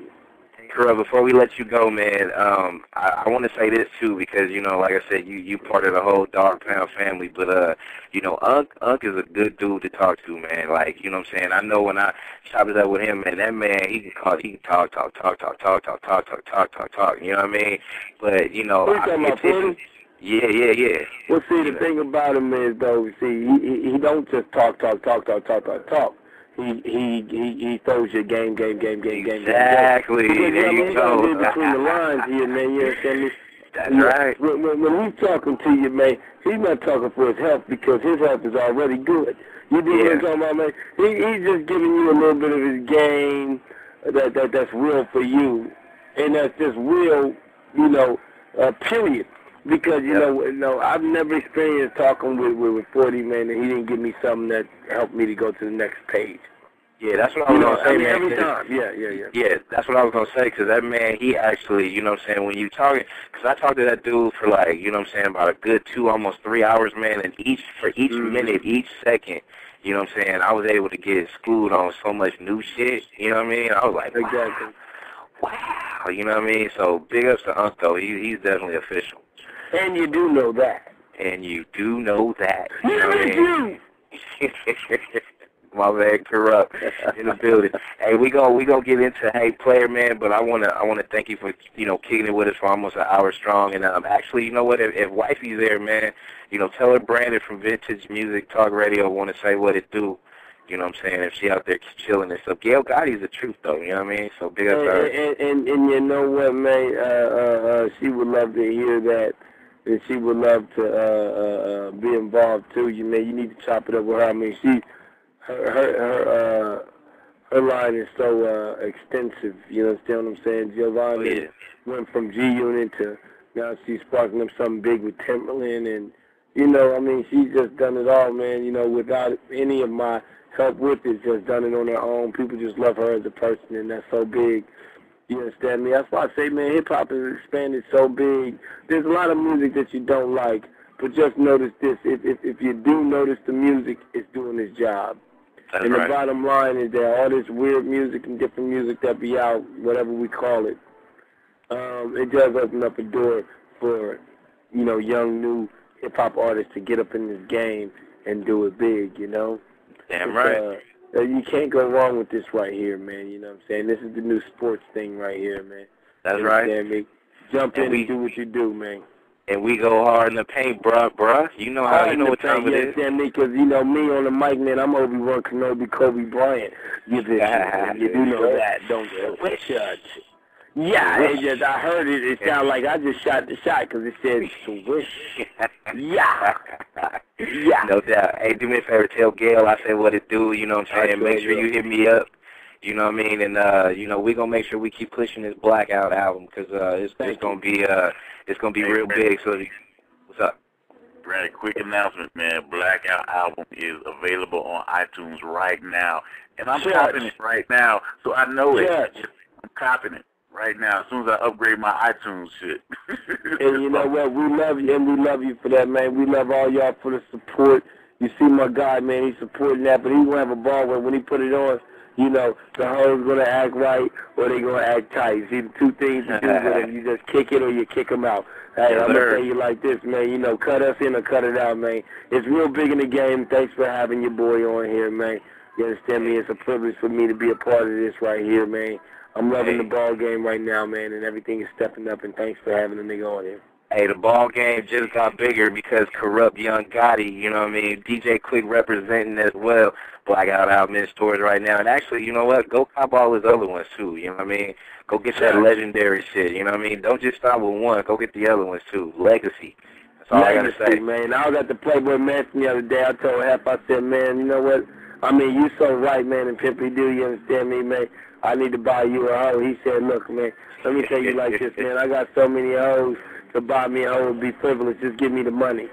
Kurupt, before we let you go, man, I want to say this too because, you know, like I said, you part of the whole Dog Pound family, but, you know, Unc is a good dude to talk to, man. Like, you know what I'm saying? I know when I chopped it up with him, man, that man, he can talk, you know what I mean? But, you know, yeah. Well, see, the thing about him is, though, see, he don't just talk. He throws your game. Exactly. There you go. Between the lines here, man. You understand me? That's right. When he's talking to you, man, he's not talking for his health because his health is already good. You do what I'm talking about, man? He's just giving you a little bit of his game that's real for you, and that's just real, you know, period. Because, you know, I've never experienced talking with 40, man, and he didn't give me something that helped me to go to the next page. Yeah, that's what I was going to say, man. Every time. Yeah. Yeah, that's what I was going to say, because that man, he actually, you know what I'm saying, when you talking, because I talked to that dude for like, you know what I'm saying, about a good 2, almost 3 hours, man, and for each minute, each second, you know what I'm saying, I was able to get schooled on so much new shit, you know what I mean? I was like, wow. Exactly. Wow, you know what I mean? So big ups to Unc, though. He's definitely official. And you do know that. And you do know that. You know what I mean? My man Kurupt in the building. Hey, we gonna get into player, man, but I wanna thank you for, you know, kicking it with us for almost an hour strong. And actually, you know what, if wifey's there, man, you know, tell her Brandon from Vintage Music Talk Radio wanna say what it do. You know what I'm saying? If she out there chilling and stuff. Gail Gotti's the truth, though. You know what I mean? So big up to her. And you know what, man? She would love to hear that, and she would love to be involved too. You need to chop it up with her. I mean, her line is so extensive. You understand what I'm saying? Giovanni went from G Unit to now she's sparking up something big with Timberland, and you know, I mean, she's just done it all, man. You know, without any of my help with it, just done it on her own. People just love her as a person, and that's so big. You understand me? That's why I say, man, hip-hop has expanded so big. There's a lot of music that you don't like, but just notice this. If you do notice the music, it's doing its job. That's and right. The bottom line is that all this weird music and different music that be out, whatever we call it, it does open up a door for, you know, young, new hip-hop artists to get up in this game and do it big, you know? Damn right. You can't go wrong with this right here, man, you know what I'm saying? This is the new sports thing right here, man. That's right. Me? Jump in and do what you do, man. And we go hard in the paint, bruh. You know how, you know what time it is. You understand me? Because, you know, me on the mic, man, I'm Obi-Wan Kenobi, Kobe Bryant. You do know that, don't you? Yeah, I heard it. It sounded like I just shot the shot because it said swish. Yeah. No doubt. Hey, do me a favor. Tell Gail I said what it do. You know what I'm saying? Make sure you hit me up. You know what I mean? And, you know, we're going to make sure we keep pushing this Blackout album because it's going to be real big. So, what's up? Brandon, quick announcement, man. Blackout album is available on iTunes right now. And I'm copying it right now, so I know it. I'm copying it right now as soon as I upgrade my iTunes shit. And you know what? We love you, and we love you for that, man. We love all y'all for the support. You see my guy, man, he's supporting that, but he won't have a ball when he put it on. You know, the hoes going to act right or they going to act tight. See, the two things to do with him. You just kick it or you kick him out. Hey, I'm going to tell you like this, man. You know, cut us in or cut it out, man. It's real big in the game. Thanks for having your boy on here, man. You understand me? It's a privilege for me to be a part of this right here, man. I'm loving the ball game right now, man, and everything is stepping up, and thanks for having a nigga on here. Hey, the ball game just got bigger because Kurupt Young Gotti, you know what I mean, DJ Quick representing as well. Blackout album in stores right now. And actually, you know what, go cop all his other ones too, you know what I mean? Go get that legendary shit, you know what I mean? Don't just stop with one, go get the other ones too. Legacy. That's all I got to say. Man, I was at the Playboy Mansion the other day. I told Hef, I said, man, you know what? I mean, you so right, man, and Pimpy do, you understand me, man? I need to buy you a hoe. He said, look, man, let me tell you like this, man. I got so many hoes. To buy me a hoe would be frivolous. Just give me the money.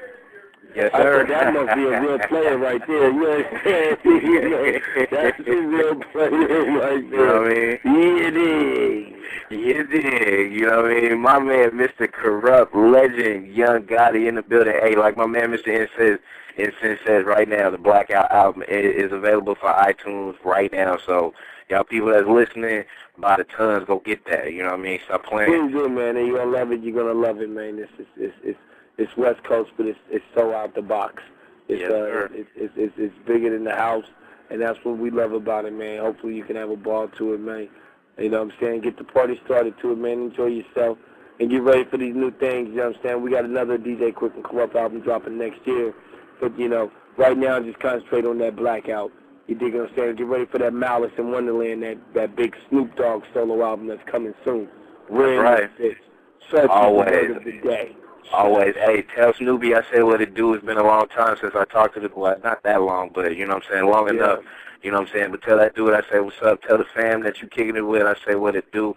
Yes, sir. I thought that must be a real player right there. You understand? You know, that's a real player right there. You know what I mean? Yeah, dig. Yeah, dig. You know what I mean? My man, Mr. Kurupt, legend, Young Gotti in the building. Hey, like my man, Mr. Incense says right now, the Blackout album is available for iTunes right now. So, y'all people that's listening, by the tons, go get that. You know what I mean? Stop playing. Please do, man. And you're going to love it. You're going to love it, man. It's West Coast, but it's so out the box. It's bigger than the house, and that's what we love about it, man. Hopefully you can have a ball to it, man. You know what I'm saying? Get the party started to it, man. Enjoy yourself. And get ready for these new things, you know what I'm saying? We got another DJ Quick and Kurupt album dropping next year. But, you know, right now just concentrate on that Blackout. You dig what I'm saying? Get ready for that Malice in Wonderland, that big Snoop Dogg solo album that's coming soon. Right. Such always. a word of the day. Always. Hey, tell Snoopy I said what it do. It's been a long time since I talked to the boy. Not that long, but, you know what I'm saying, long enough. You know what I'm saying? But tell that dude I say what's up. Tell the fam that you kicking it with. I say what it do.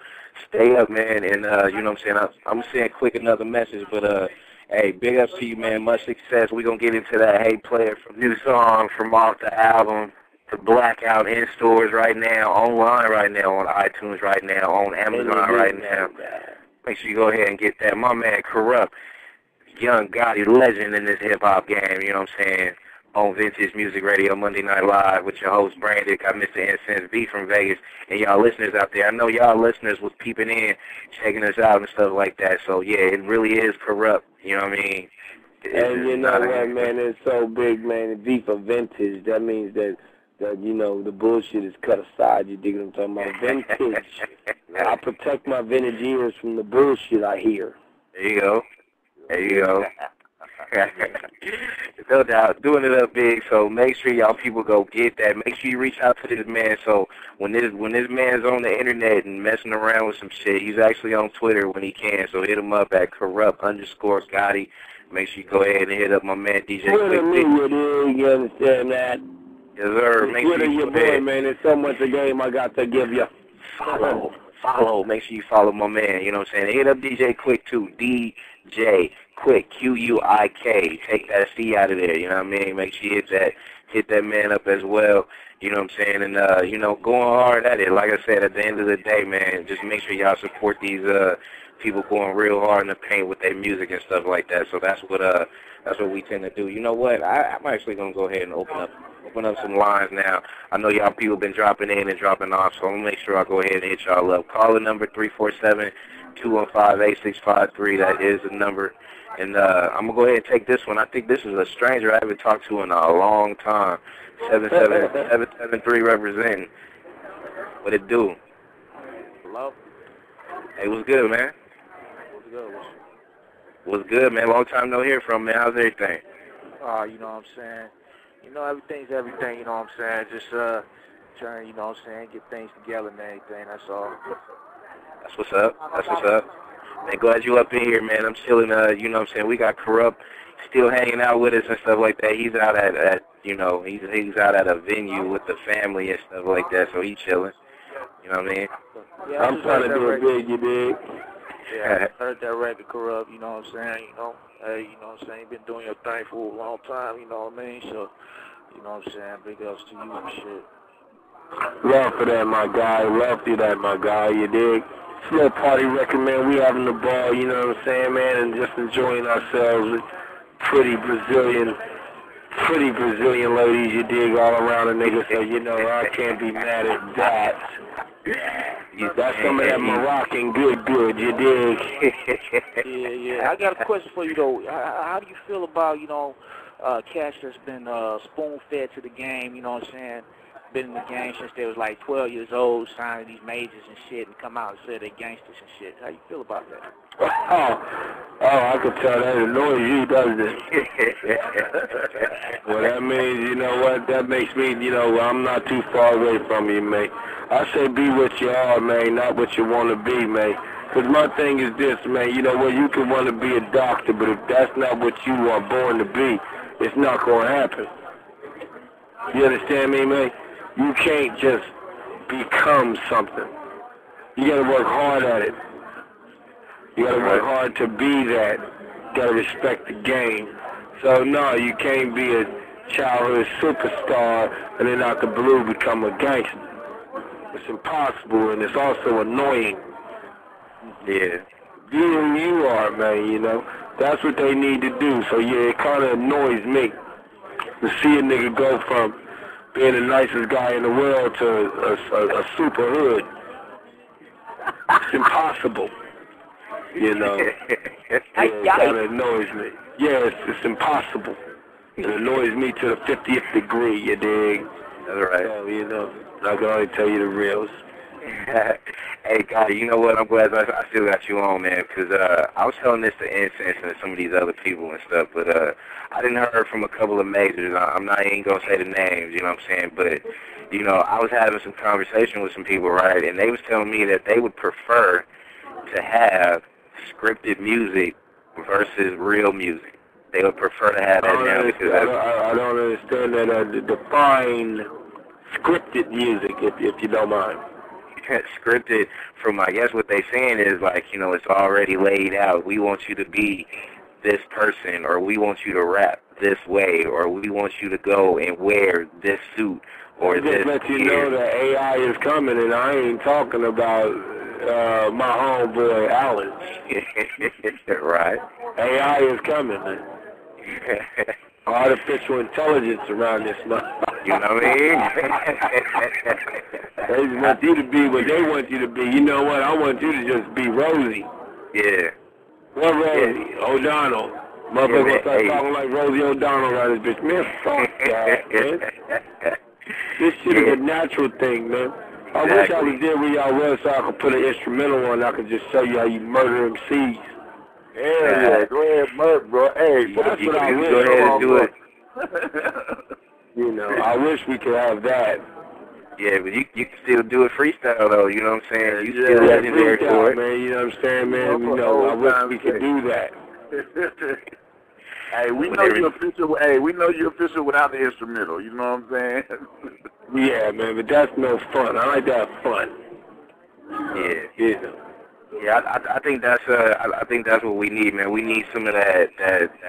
Stay up, man. And, you know what I'm saying? I'm saying quick another message, but, Hey, big ups to you, man. Much success. We're going to get into that Hey Player from new song from off the album to Blackout in stores right now, online right now, on iTunes right now, on Amazon right now. Make sure you go ahead and get that. My man, Kurupt Young Gotti, legend in this hip-hop game, you know what I'm saying, on Vintage Music Radio, Monday Night Live with your host, Branded. Got Mr. s6ep5 from Vegas, and y'all listeners out there. I know y'all listeners was peeping in, checking us out and stuff like that. So, yeah, it really is Kurupt, you know what I mean? And you know what, man, it's so big, man, V for vintage. That means that, you know, the bullshit is cut aside. You dig what I'm talking about? Vintage. I protect my vintage ears from the bullshit I hear. There you go. There you go. No doubt. Doing it up big, so make sure y'all people go get that. Make sure you reach out to this man, so when this man's on the internet and messing around with some shit, he's actually on Twitter when he can, so hit him up at Kurupt_Gotti. Make sure you go ahead and hit up my man DJ Twitter me, you understand that? Yes, sir. Make Twitter sure you your boy, man. There's so much a game I got to give you. Follow. Make sure you follow my man. You know what I'm saying? Hit up DJ Quick too. DJ Quick, Q-U-I-K. Take that C out of there. You know what I mean? Make sure you hit that man up as well. You know what I'm saying? And you know, going hard at it. Like I said, at the end of the day, man, just make sure y'all support these people going real hard in the paint with their music and stuff like that. So that's what we tend to do. You know what? I'm actually gonna go ahead and open up some lines now. I know y'all people been dropping in and dropping off, so I'm going to make sure I go ahead and hit y'all up. Call the number 347-215-8653. That is the number. And I'm going to go ahead and take this one. I think this is a stranger I haven't talked to in a long time. 773 representing. What it do? Hello? Hey, what's good, man? What's good? What's good, man? Long time no hear from, man. How's everything? You know what I'm saying? You know, everything's everything, you know what I'm saying? Just trying, you know what I'm saying, get things together and everything, that's all. That's what's up. That's what's up. Man, glad you up in here, man. I'm chilling, you know what I'm saying? We got Kurupt still hanging out with us and stuff like that. He's out at you know, he's out at a venue with the family and stuff like that, so he's chilling. You know what I mean? Yeah, I'm trying to do it big, you dig? Yeah, I heard that record, Kurupt, you know what I'm saying? You know, hey, you know what I'm saying? You've been doing your thing for a long time, you know what I mean? So, you know what I'm saying? Big ups to you and shit. Love for that, my guy. Love for that, my guy. You dig? It's a little party record, man. We having the ball, you know what I'm saying, man, and just enjoying ourselves with pretty Brazilian ladies, you dig, all around the nigga. So, you know, I can't be mad at that. That's some of that Moroccan good, you dig? Yeah. I got a question for you, though. How do you feel about, you know, cats that's been spoon-fed to the game, you know what I'm saying? Been in the game since they was like 12 years old, signing these majors and shit, and come out and say they're gangsters and shit. How you feel about that? Oh, I could tell that annoys you, doesn't it? Well, that means, you know what, that makes me, you know, I'm not too far away from you, man. I say be what you are, man, not what you want to be, man. Because my thing is this, man, you know what, you can want to be a doctor, but if that's not what you are born to be, it's not going to happen. You understand me, man? You can't just become something. You got to work hard at it. You got to work hard to be that. You got to respect the game. So, no, you can't be a childhood superstar and then out the blue become a gangster. It's impossible, and it's also annoying. Yeah. Be who you are, man, you know. That's what they need to do. So, yeah, it kind of annoys me to see a nigga go from being the nicest guy in the world to a super hood. It's impossible. You know, it kind of annoys me. Yeah, it's impossible. It annoys me to the 50th degree, you dig? That's right. So, you know, I can only tell you the reals. Hey, Gotti, you know what? I'm glad I still got you on, man, because I was telling this to Incense and some of these other people and stuff, but I didn't heard from a couple of majors. I ain't going to say the names, you know what I'm saying, but, you know, I was having some conversation with some people, right, and they was telling me that they would prefer to have scripted music versus real music. They would prefer to have that now because I don't understand that. Define scripted music, if you don't mind. Scripted from, I guess what they saying is like, you know, it's already laid out. We want you to be this person, or we want you to rap this way, or we want you to go and wear this suit, or just this let you gear. know that AI is coming, and I ain't talking about my homeboy Alan. Right. AI is coming, man. Artificial intelligence around this motherfucker. You know what I mean? They just want you to be what they want you to be. You know what? I want you to just be Rosie. Yeah. What Rosie? Yeah. O'Donnell. Motherfucker Yeah, start hey. talking like Rosie O'Donnell around this bitch. Man, fuck that, man. This shit is a natural thing, man. I wish I was there where y'all was so I could put an instrumental on. I could just show you how you murder MCs. Yeah, go ahead, murder, bro. Hey, That's what I wish. Go ahead and do it. You know, I wish we could have that. Yeah, but you can still do it freestyle, though. You know what I'm saying? You Yeah, still legendary freestyle, for it. man. You know what I'm saying, man? You know, I wish we could do that. Hey, we know you're official. Hey, we know you're official without the instrumental. You know what I'm saying? Yeah, man, but that's no fun. I like to have fun. Yeah. You know. Yeah, I think that's I think that's what we need, man. We need some of that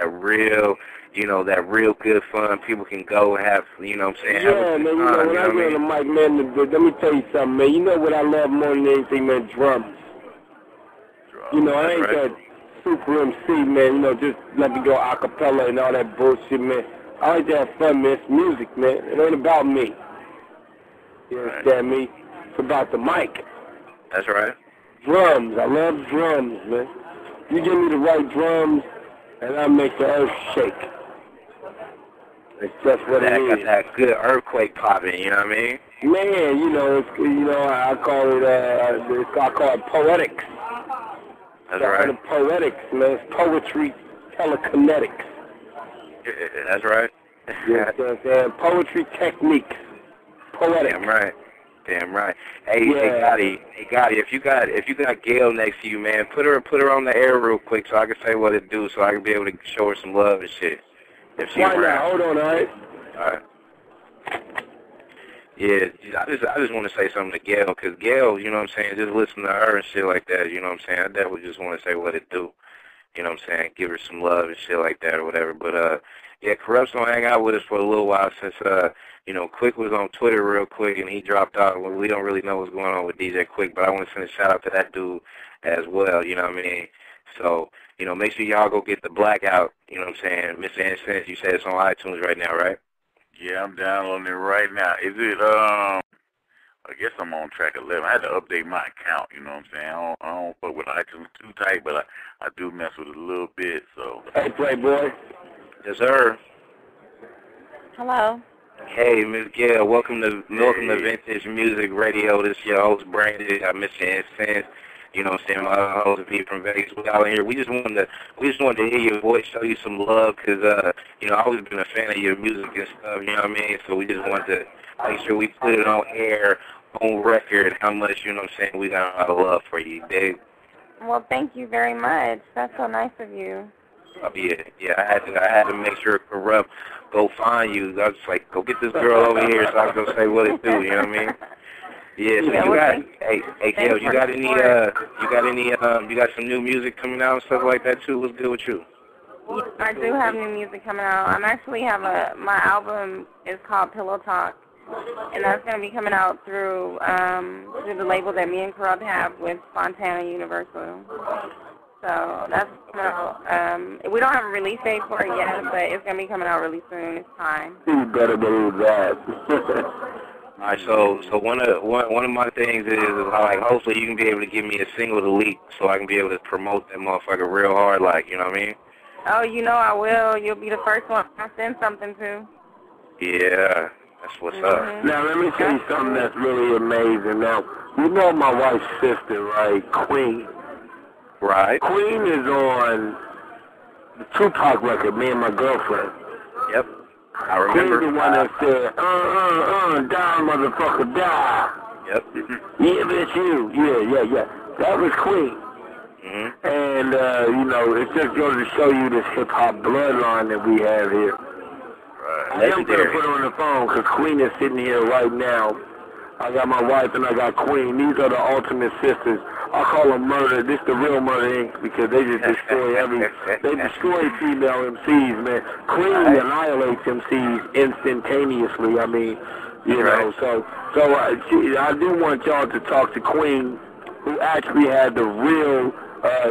real, you know, that real good fun. People can go and have, you know what I'm saying? Yeah, have a man, good you know, time, when I get on the mic, man, let me tell you something, man. You know what I love more than anything, man? Drums. You know, I ain't that super MC, man. You know, just let me go a cappella and all that bullshit, man. I like to have fun, man. It's music, man. It ain't about me. You understand me? It's about the mic. That's right. Drums. I love drums, man. You give me the right drums, and I'll make the earth shake. It's just what it is. Got that good earthquake popping, you know what I mean? Man, you know, I call it poetics. That's right. Poetics, man. It's poetry, telekinetics. That's right. You know what I'm saying? Poetry techniques. Poetics. Damn right. Damn right. Hey, hey Gotti, if you got Gail next to you, man, put her on the air real quick so I can say what it do, so I can be able to show her some love and shit. If she Why around. not? Hold on, all right. All right. Yeah, I just want to say something to Gail, because Gail, you know what I'm saying, just listen to her and shit like that, you know what I'm saying? I definitely just want to say what it do, you know what I'm saying? Give her some love and shit like that or whatever. But, yeah, Kurupt's going to hang out with us for a little while since, you know, Quick was on Twitter real quick and he dropped out. Well, we don't really know what's going on with DJ Quick, but I want to send a shout out to that dude as well, you know what I mean? So, you know, make sure y'all go get the Blackout, you know what I'm saying? Mr. Incense, you said it's on iTunes right now, right? Yeah, I'm downloading it right now. Is it, I guess I'm on track 11. I had to update my account, you know what I'm saying? I don't fuck with iTunes too tight, but I do mess with it a little bit, so. Hey, Playboy. Yes, sir. Hello. Hey, Ms. Gail, welcome to Vintage Music Radio. This is your host, Brandon. I Mr. Incense. You know what I'm saying? My other host is from Vegas. We out here. We just wanted to hear your voice, show you some love, because you know, I've always been a fan of your music and stuff. You know what I mean? So we just wanted to make sure we put it on air, on record, how much, you know what I'm saying, we got a lot of love for you, Dave. Well, thank you very much. That's so nice of you. Oh, yeah. I had to make sure Kurupt go find you. I was just like, go get this girl over here so I can go say what it do. You know what I mean? Yeah. So you got, hey, Gail, you got some new music coming out and stuff like that too? What's good with you? I do have new music coming out. I'm actually my album is called Pillow Talk, and that's going to be coming out through the label that me and Kurupt have with Fontana Universal. So that's coming out. We don't have a release date for it yet, but it's going to be coming out really soon. It's time. You better believe that. All right, so one of my things is like, hopefully you can be able to give me a single to leak so I can be able to promote that motherfucker real hard, like, you know what I mean? Oh, you know I will. You'll be the first one I send something to. Yeah, that's what's up. Now, let me tell you something that's really amazing. Now, you know my wife's sister, right? Queen. Right. Queen is on the Tupac record, Me and My Girlfriend. Yep. I remember. Queen's the one that said, die, motherfucker, die. Yep. Yeah, bitch, you. Yeah. That was Queen. Mm-hmm. And, you know, it just goes to show you this hip-hop bloodline that we have here. Right. I am going to put her on the phone because Queen is sitting here right now. I got my wife and I got Queen. These are the ultimate sisters. I call them murder. This the real Murder Inc. because they just destroy they destroy female MCs, man. Queen annihilates MCs instantaneously. I mean, you know, so I do want y'all to talk to Queen, who actually had the real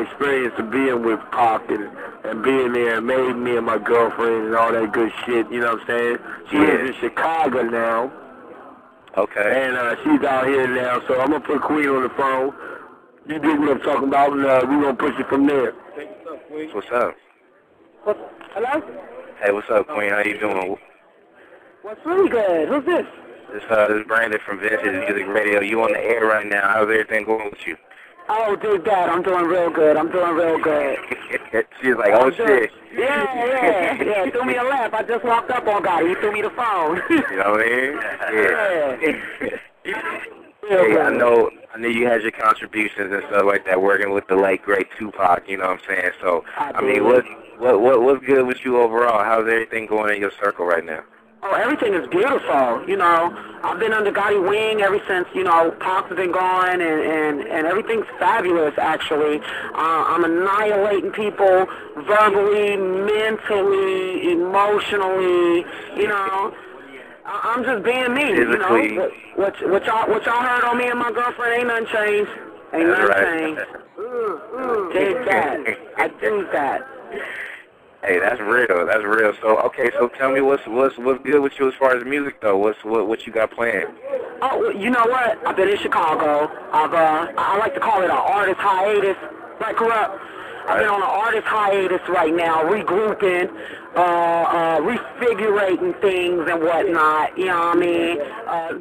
experience of being with Pac and being there and made me and my girlfriend and all that good shit, you know what I'm saying? She lives in Chicago now. Okay. And she's out here now, so I'm going to put Queen on the phone. You dig what I'm talking about, and we're going to push it from there. What's up? Hello? Hey, what's up, Queen? How you doing? What's really good? Who's this? This is Brandon from Vintage Music Radio. You on the air right now. How's everything going with you? Oh, dude, Dad, I'm doing real good. She's like, oh, shit. Yeah, threw me a laugh. I just walked up on Gotti. He threw me the phone. You know what I mean? Yeah. Hey, I know you had your contributions and stuff like that, working with the late great Tupac. You know what I'm saying? So, I mean, what's good with you overall? How's everything going in your circle right now? Oh, everything is beautiful. You know, I've been under Gotti wing ever since, you know, Pac's been gone, and everything's fabulous, actually. I'm annihilating people verbally, mentally, emotionally, you know. I'm just being me, physically. You know. What y'all heard on me and my girlfriend ain't nothing changed. Ain't nothing changed. Take that. I do that. Hey, that's real. That's real. So, okay. So, tell me what's good with you as far as music, though. What you got planned? Oh, you know what? I've been in Chicago. I like to call it an artist hiatus. Right, Kurupt? I've been on an artist hiatus right now, regrouping, refigurating things and whatnot. You know what I mean?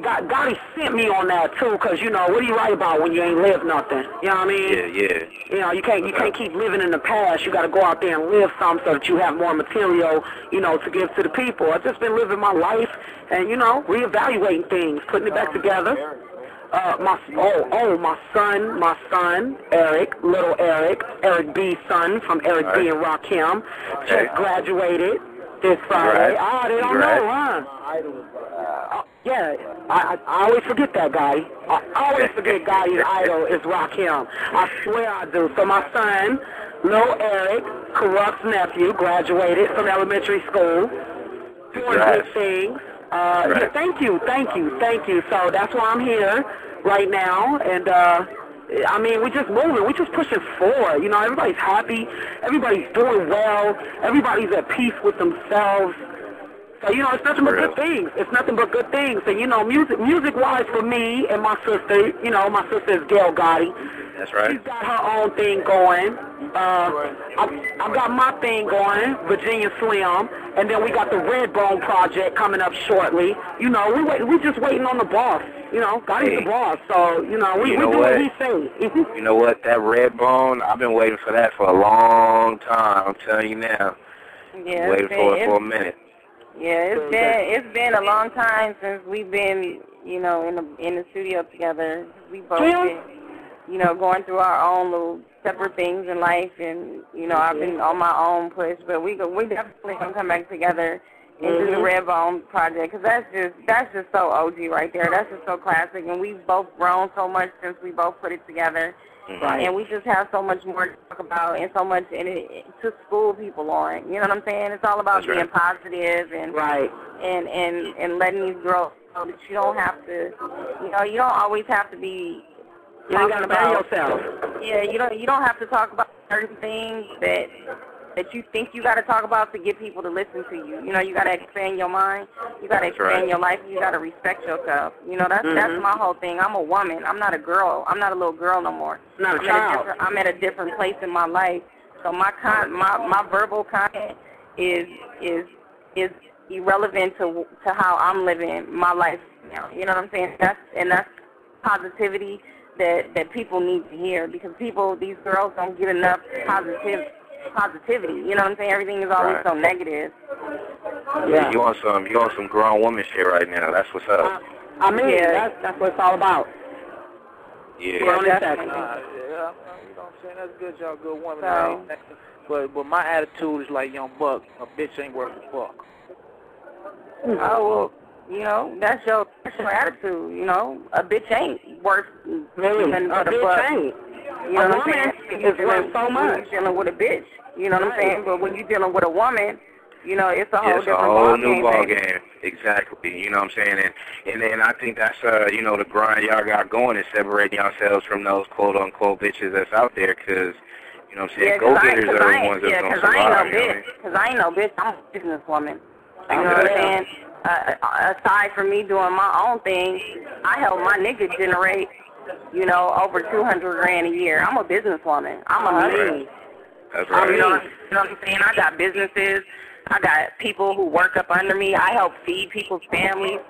Gotti sent me on that too, cause you know what do you write about when you ain't lived nothing? You know what I mean? Yeah. You know you can't keep living in the past. You got to go out there and live some so that you have more material, you know, to give to the people. I've just been living my life and you know reevaluating things, putting it back together. My son, Eric, little Eric B's son from Eric B and Rakim, just graduated this Friday. Oh, they don't know, huh? Yeah, I always forget that guy. I always forget Gotti's idol is Rakim. I swear I do. So my son, little Eric, Kurupt's nephew, graduated from elementary school, doing good things. Yeah, thank you. So that's why I'm here right now, and I mean, we're just moving, we're just pushing forward. You know, everybody's happy, everybody's doing well, everybody's at peace with themselves. So you know, it's nothing but good things. It's nothing but good things. And you know, music-wise for me and my sister, you know, my sister is Gail Gotti. That's right. She's got her own thing going. I've got my thing going, Virginia Slim, and then we got the Redbone project coming up shortly. You know, we just waiting on the boss. You know, Gotti's the boss, so you know we do what he say. You know what? That Redbone, I've been waiting for that for a long time. I'm telling you now. Yeah, waiting for it for a minute. Yeah, it's been a long time since we've been, you know, in the studio together. We both been, you know, going through our own little separate things in life, and you know, I've been on my own push, but we definitely gonna come back together and do the Redbone project, because that's just so OG right there. That's just so classic, and we've both grown so much since we both put it together. Right. And we just have so much more to talk about and so much to school people on. You know what I'm saying? It's all about being positive and and letting these girls know that you don't have to, you know, you don't always have to be talking about yourself. Yeah, you don't have to talk about certain things that you think you got to talk about to get people to listen to you. You know, you got to expand your mind. You got to expand your life. You got to respect yourself. You know, that's my whole thing. I'm a woman. I'm not a girl. I'm not a little girl no more. Not a child. I'm at a different place in my life. So my verbal content is irrelevant to how I'm living my life now. You know what I'm saying? That's positivity that people need to hear, because these girls don't get enough positivity. You know what I'm saying? Everything is always so negative. Yeah, you want some grown woman shit right now. That's what's up. I mean, that's what it's all about. Yeah. You know what I'm saying? That's good, y'all, good woman. So, but my attitude is like Young Buck. A bitch ain't worth a fuck. Oh well, you know, that's your attitude. You know, a bitch ain't worth really a bitch buck. ain't. You know what I'm woman saying? is worth so much. When you're dealing with a bitch, you know what I'm saying? But when you're dealing with a woman, you know, it's a whole it's different a whole new game, ball baby. game. Exactly. You know what I'm saying? And I think that's, you know, the grind y'all got going is separating yourselves from those quote-unquote bitches that's out there because, you know what I'm saying, go-getters are the ones that's going to survive. Because I ain't no bitch. I'm a businesswoman. You know what I'm saying? Aside from me doing my own thing, I help my nigga generate, you know, over $200,000 a year. I'm a businesswoman. I'm a husband. That's right. You know what I'm saying? I got businesses. I got people who work up under me. I help feed people's families.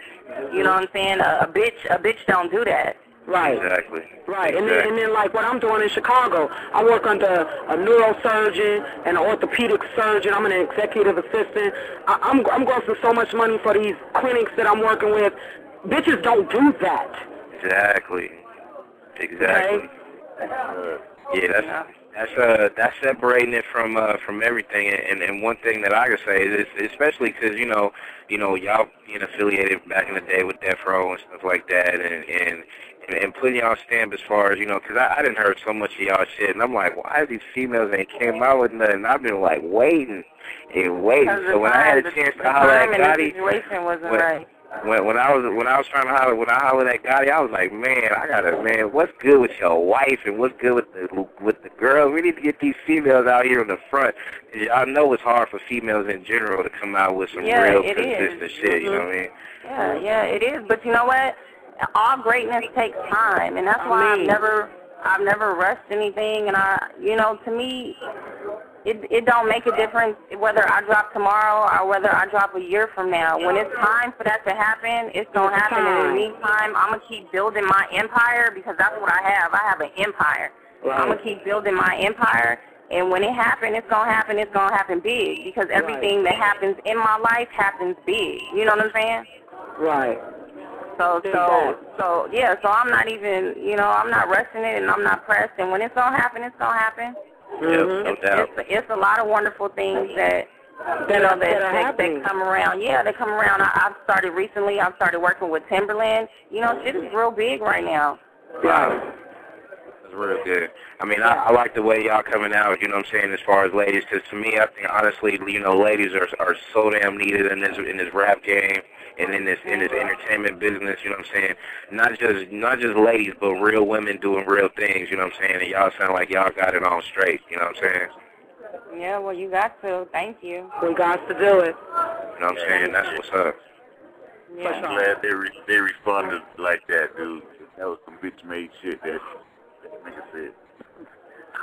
You know what I'm saying? A bitch don't do that. Right. Exactly. Right. And then like what I'm doing in Chicago, I work under a neurosurgeon and an orthopedic surgeon. I'm an executive assistant. I'm going through so much money for these clinics that I'm working with. Bitches don't do that. Exactly. Okay? Yeah, that's separating it from everything. And one thing that I could say is, especially because you know y'all being affiliated back in the day with Death Row and stuff like that, and putting y'all stamp as far as because I didn't heard so much of y'all shit, and I'm like, why these females ain't came out with nothing? I've been like waiting and waiting. So when I had a chance to holler at Gotti, when I was trying to holler, when I hollered at Gotti, I was like, man, what's good with your wife and what's good with the girls? We need to get these females out here in the front. I know it's hard for females in general to come out with some real consistent shit. You know what I mean? Yeah, it is. But you know what? All greatness takes time, and that's why I've never rushed anything. And to me, it don't make a difference whether I drop tomorrow or whether I drop a year from now. When it's time for that to happen, it's gonna happen. And in the meantime, I'm gonna keep building my empire because that's what I have. I have an empire. Right. I'm gonna keep building my empire. And when it happens, it's gonna happen. It's gonna happen big because everything that happens in my life happens big. You know what I'm saying? Right. So I'm not even, I'm not rushing it and I'm not pressed. And when it's gonna happen, it's gonna happen. Mm-hmm. It's a lot of wonderful things that come around. Yeah, they come around. I've started recently. I've started working with Timberland. Shit is real big right now. Wow. That's real good. I mean, I like the way y'all coming out, you know what I'm saying, as far as ladies, because to me, I think, honestly, ladies are so damn needed in this rap game and in this entertainment business, you know what I'm saying, not just ladies, but real women doing real things, you know what I'm saying, and y'all sound like y'all got it on straight, you know what I'm saying? Yeah, well, you got to. Thank you. We got to do it. You know what I'm saying? That's what's up. Yeah. I'm glad they responded like that, dude. That was some bitch-made shit that nigga said.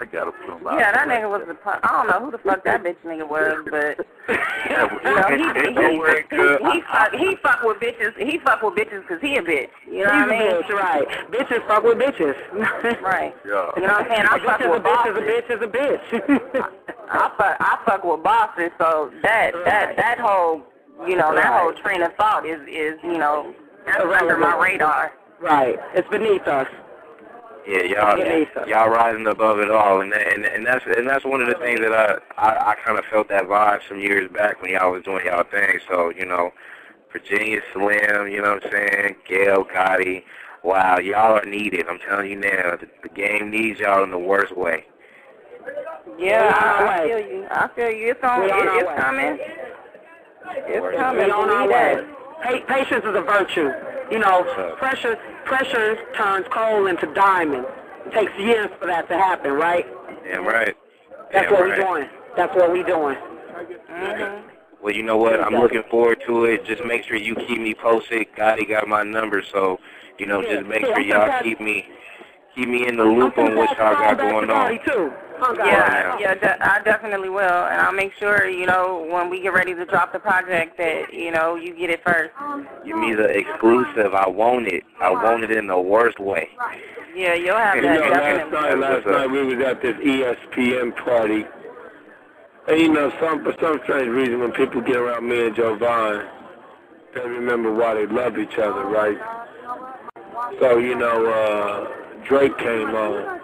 I gotta put him out. Yeah, that nigga was I don't know who the fuck that bitch nigga was, but he fuck with bitches. He fuck with bitches because he a bitch. You know what I mean? Bitch, right. Bitches fuck with bitches. Right. Yeah. You know what I'm saying? I fuck with bosses. A bitch is a bitch. I fuck with bosses. So that whole that whole train of thought is that's under my radar. Right. It's beneath us. Yeah, y'all rising above it all, and that's one of the things that I kind of felt that vibe some years back when y'all was doing y'all thing. So Virginia Slim, you know what I'm saying, Gail, Gotti, wow, y'all are needed. I'm telling you now, the game needs y'all in the worst way. Yeah, I feel you. It's coming. It's coming. We on our way. Patience is a virtue. Pressure turns coal into diamond. It takes years for that to happen, right? Damn right. That's what we're doing. That's what we're doing. Mm-hmm. Well, you know what? I'm looking forward to it. Just make sure you keep me posted. Gotti got my number, so just make sure y'all keep me in the loop on what y'all got going on. Yeah, I definitely will, and I'll make sure, when we get ready to drop the project that, you get it first. Give me the exclusive. I want it. I want it in the worst way. Yeah, you'll have that, definitely. Last night we was at this ESPN party, and for some strange reason, when people get around me and Jovan, they remember why they love each other, right? So, Drake came on.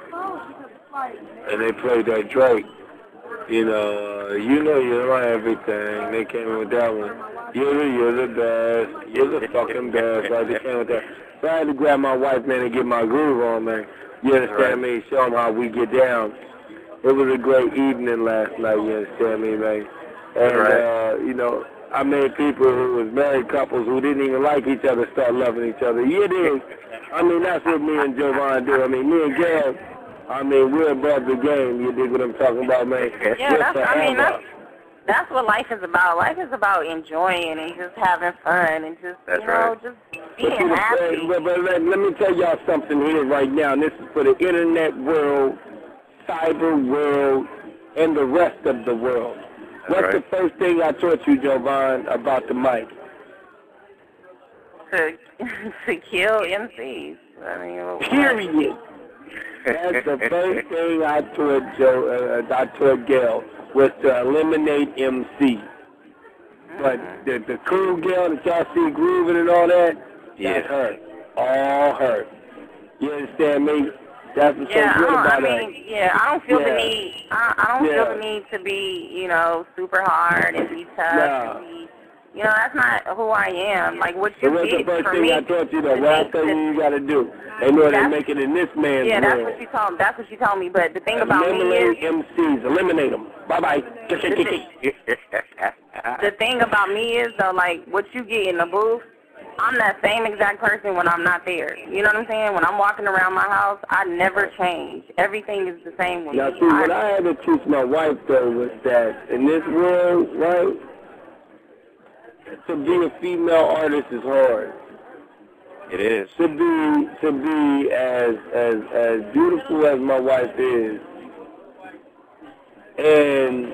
And they played that Drake, you're everything. They came in with that one. You're the best. You're the fucking best. Right? They came with that. So I had to grab my wife, man, and get my groove on, man. You understand me? Show them how we get down. It was a great evening last night, you understand me, man? And, you know, I made people who was married couples who didn't even like each other start loving each other. You dig? I mean, that's what me and Jovan do. I mean, me and Gail, I mean, we're above the game. You dig what I'm talking about, man? Yeah, that's what life is about. Life is about enjoying and just having fun and just, just being happy. But let me tell y'all something here right now, and this is for the internet world, cyber world, and the rest of the world. What's the first thing I taught you, Jovan, about the mic? To kill MCs. I mean, period. That's the first thing I taught Gail, was to eliminate MC. But the cool Gail that y'all see grooving and all that, that's her. All her. You understand me? That's what's so good about that. Yeah, I don't feel the need. I don't feel the need to be, you know, super hard and be tough. And be, you know, that's not who I am. Like what you did for me. What's the first thing I taught you though? What I tell you got to do? They know they make it in this man's world. that's what she told me. That's what she told me. But the thing about me is MCs, eliminate them. Bye bye. The thing about me is though, like what you get in the booth, I'm that same exact person when I'm not there. You know what I'm saying? When I'm walking around my house, I never change. Everything is the same with me. Now, see, what I had to teach my wife, though, was that in this world, right, to be a female artist is hard. It is. To be as beautiful as my wife is, and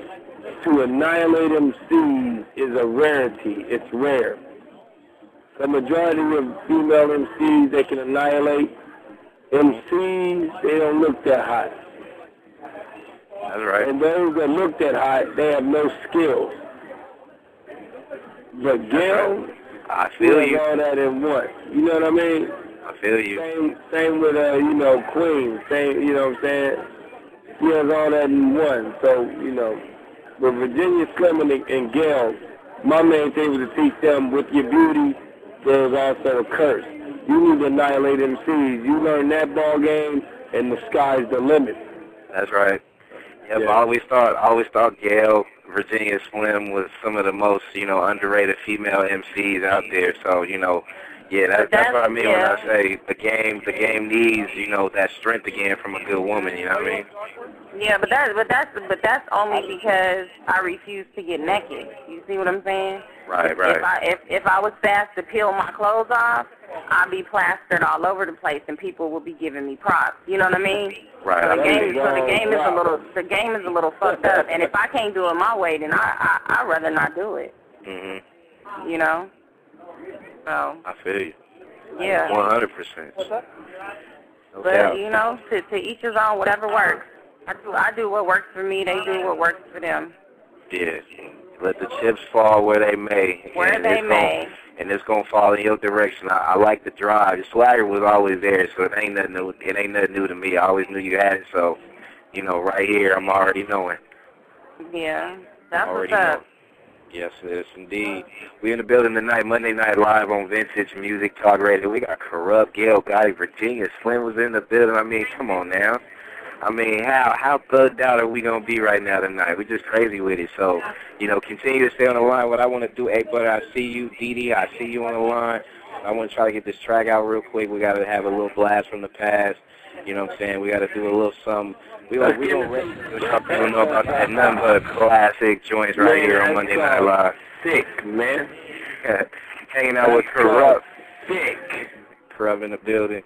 to annihilate MCs is a rarity. It's rare. The majority of female MCs, they can annihilate. MCs, they don't look that hot. That's right. And those that look that hot, they have no skills. But Gail, I feel you. all that in one. You know what I mean? I feel you. Same with, you know, Queen. Same, you know what I'm saying? She has all that in one. So, you know, with Virginia Slim and Gail, my main thing was to teach them with your beauty, there is also a curse. You need to annihilate MCs. You learn that ball game, and the sky's the limit. That's right. I always thought Gail, Virginia Slim was some of the most, you know, underrated female MCs out there. So, you know, that's what I mean when I say the game needs, you know, that strength again from a good woman. You know what I mean? Yeah, but that's only because I refuse to get naked. You see what I'm saying? Right. If I was fast to peel my clothes off, I'd be plastered all over the place, and people would be giving me props. You know what I mean? Right. So the game is a little fucked up, and if I can't do it my way, then I'd rather not do it. Mhm. You know. So. I feel you. Yeah. 100%. But you know, to each his own. Whatever works. I do what works for me. They do what works for them. Yeah. Let the chips fall where they may. And it's gonna fall in your direction. I like the drive. The swagger was always there, so it ain't nothing new. It ain't nothing new to me. I always knew you had it. So, you know, right here, I'm already knowing. Yeah, that's what's up. Yes, indeed. We in the building tonight, Monday Night Live on Vintage Music Talk Radio. We got Kurupt, Gail, Gotti, Virginia Slim was in the building. I mean, come on now. I mean, how thugged out are we going to be right now tonight? We're just crazy with it. So, you know, continue to stay on the line. What I want to do, hey, brother, I see you. Dee, I see you on the line. I want to try to get this track out real quick. We got to have a little blast from the past. You know what I'm saying? We got to do a little something. We don't know about that. Nothing but classic joints right here on Monday Night Live. Sick, man. Hanging out with Kurupt. Sick. Kurupt in the building.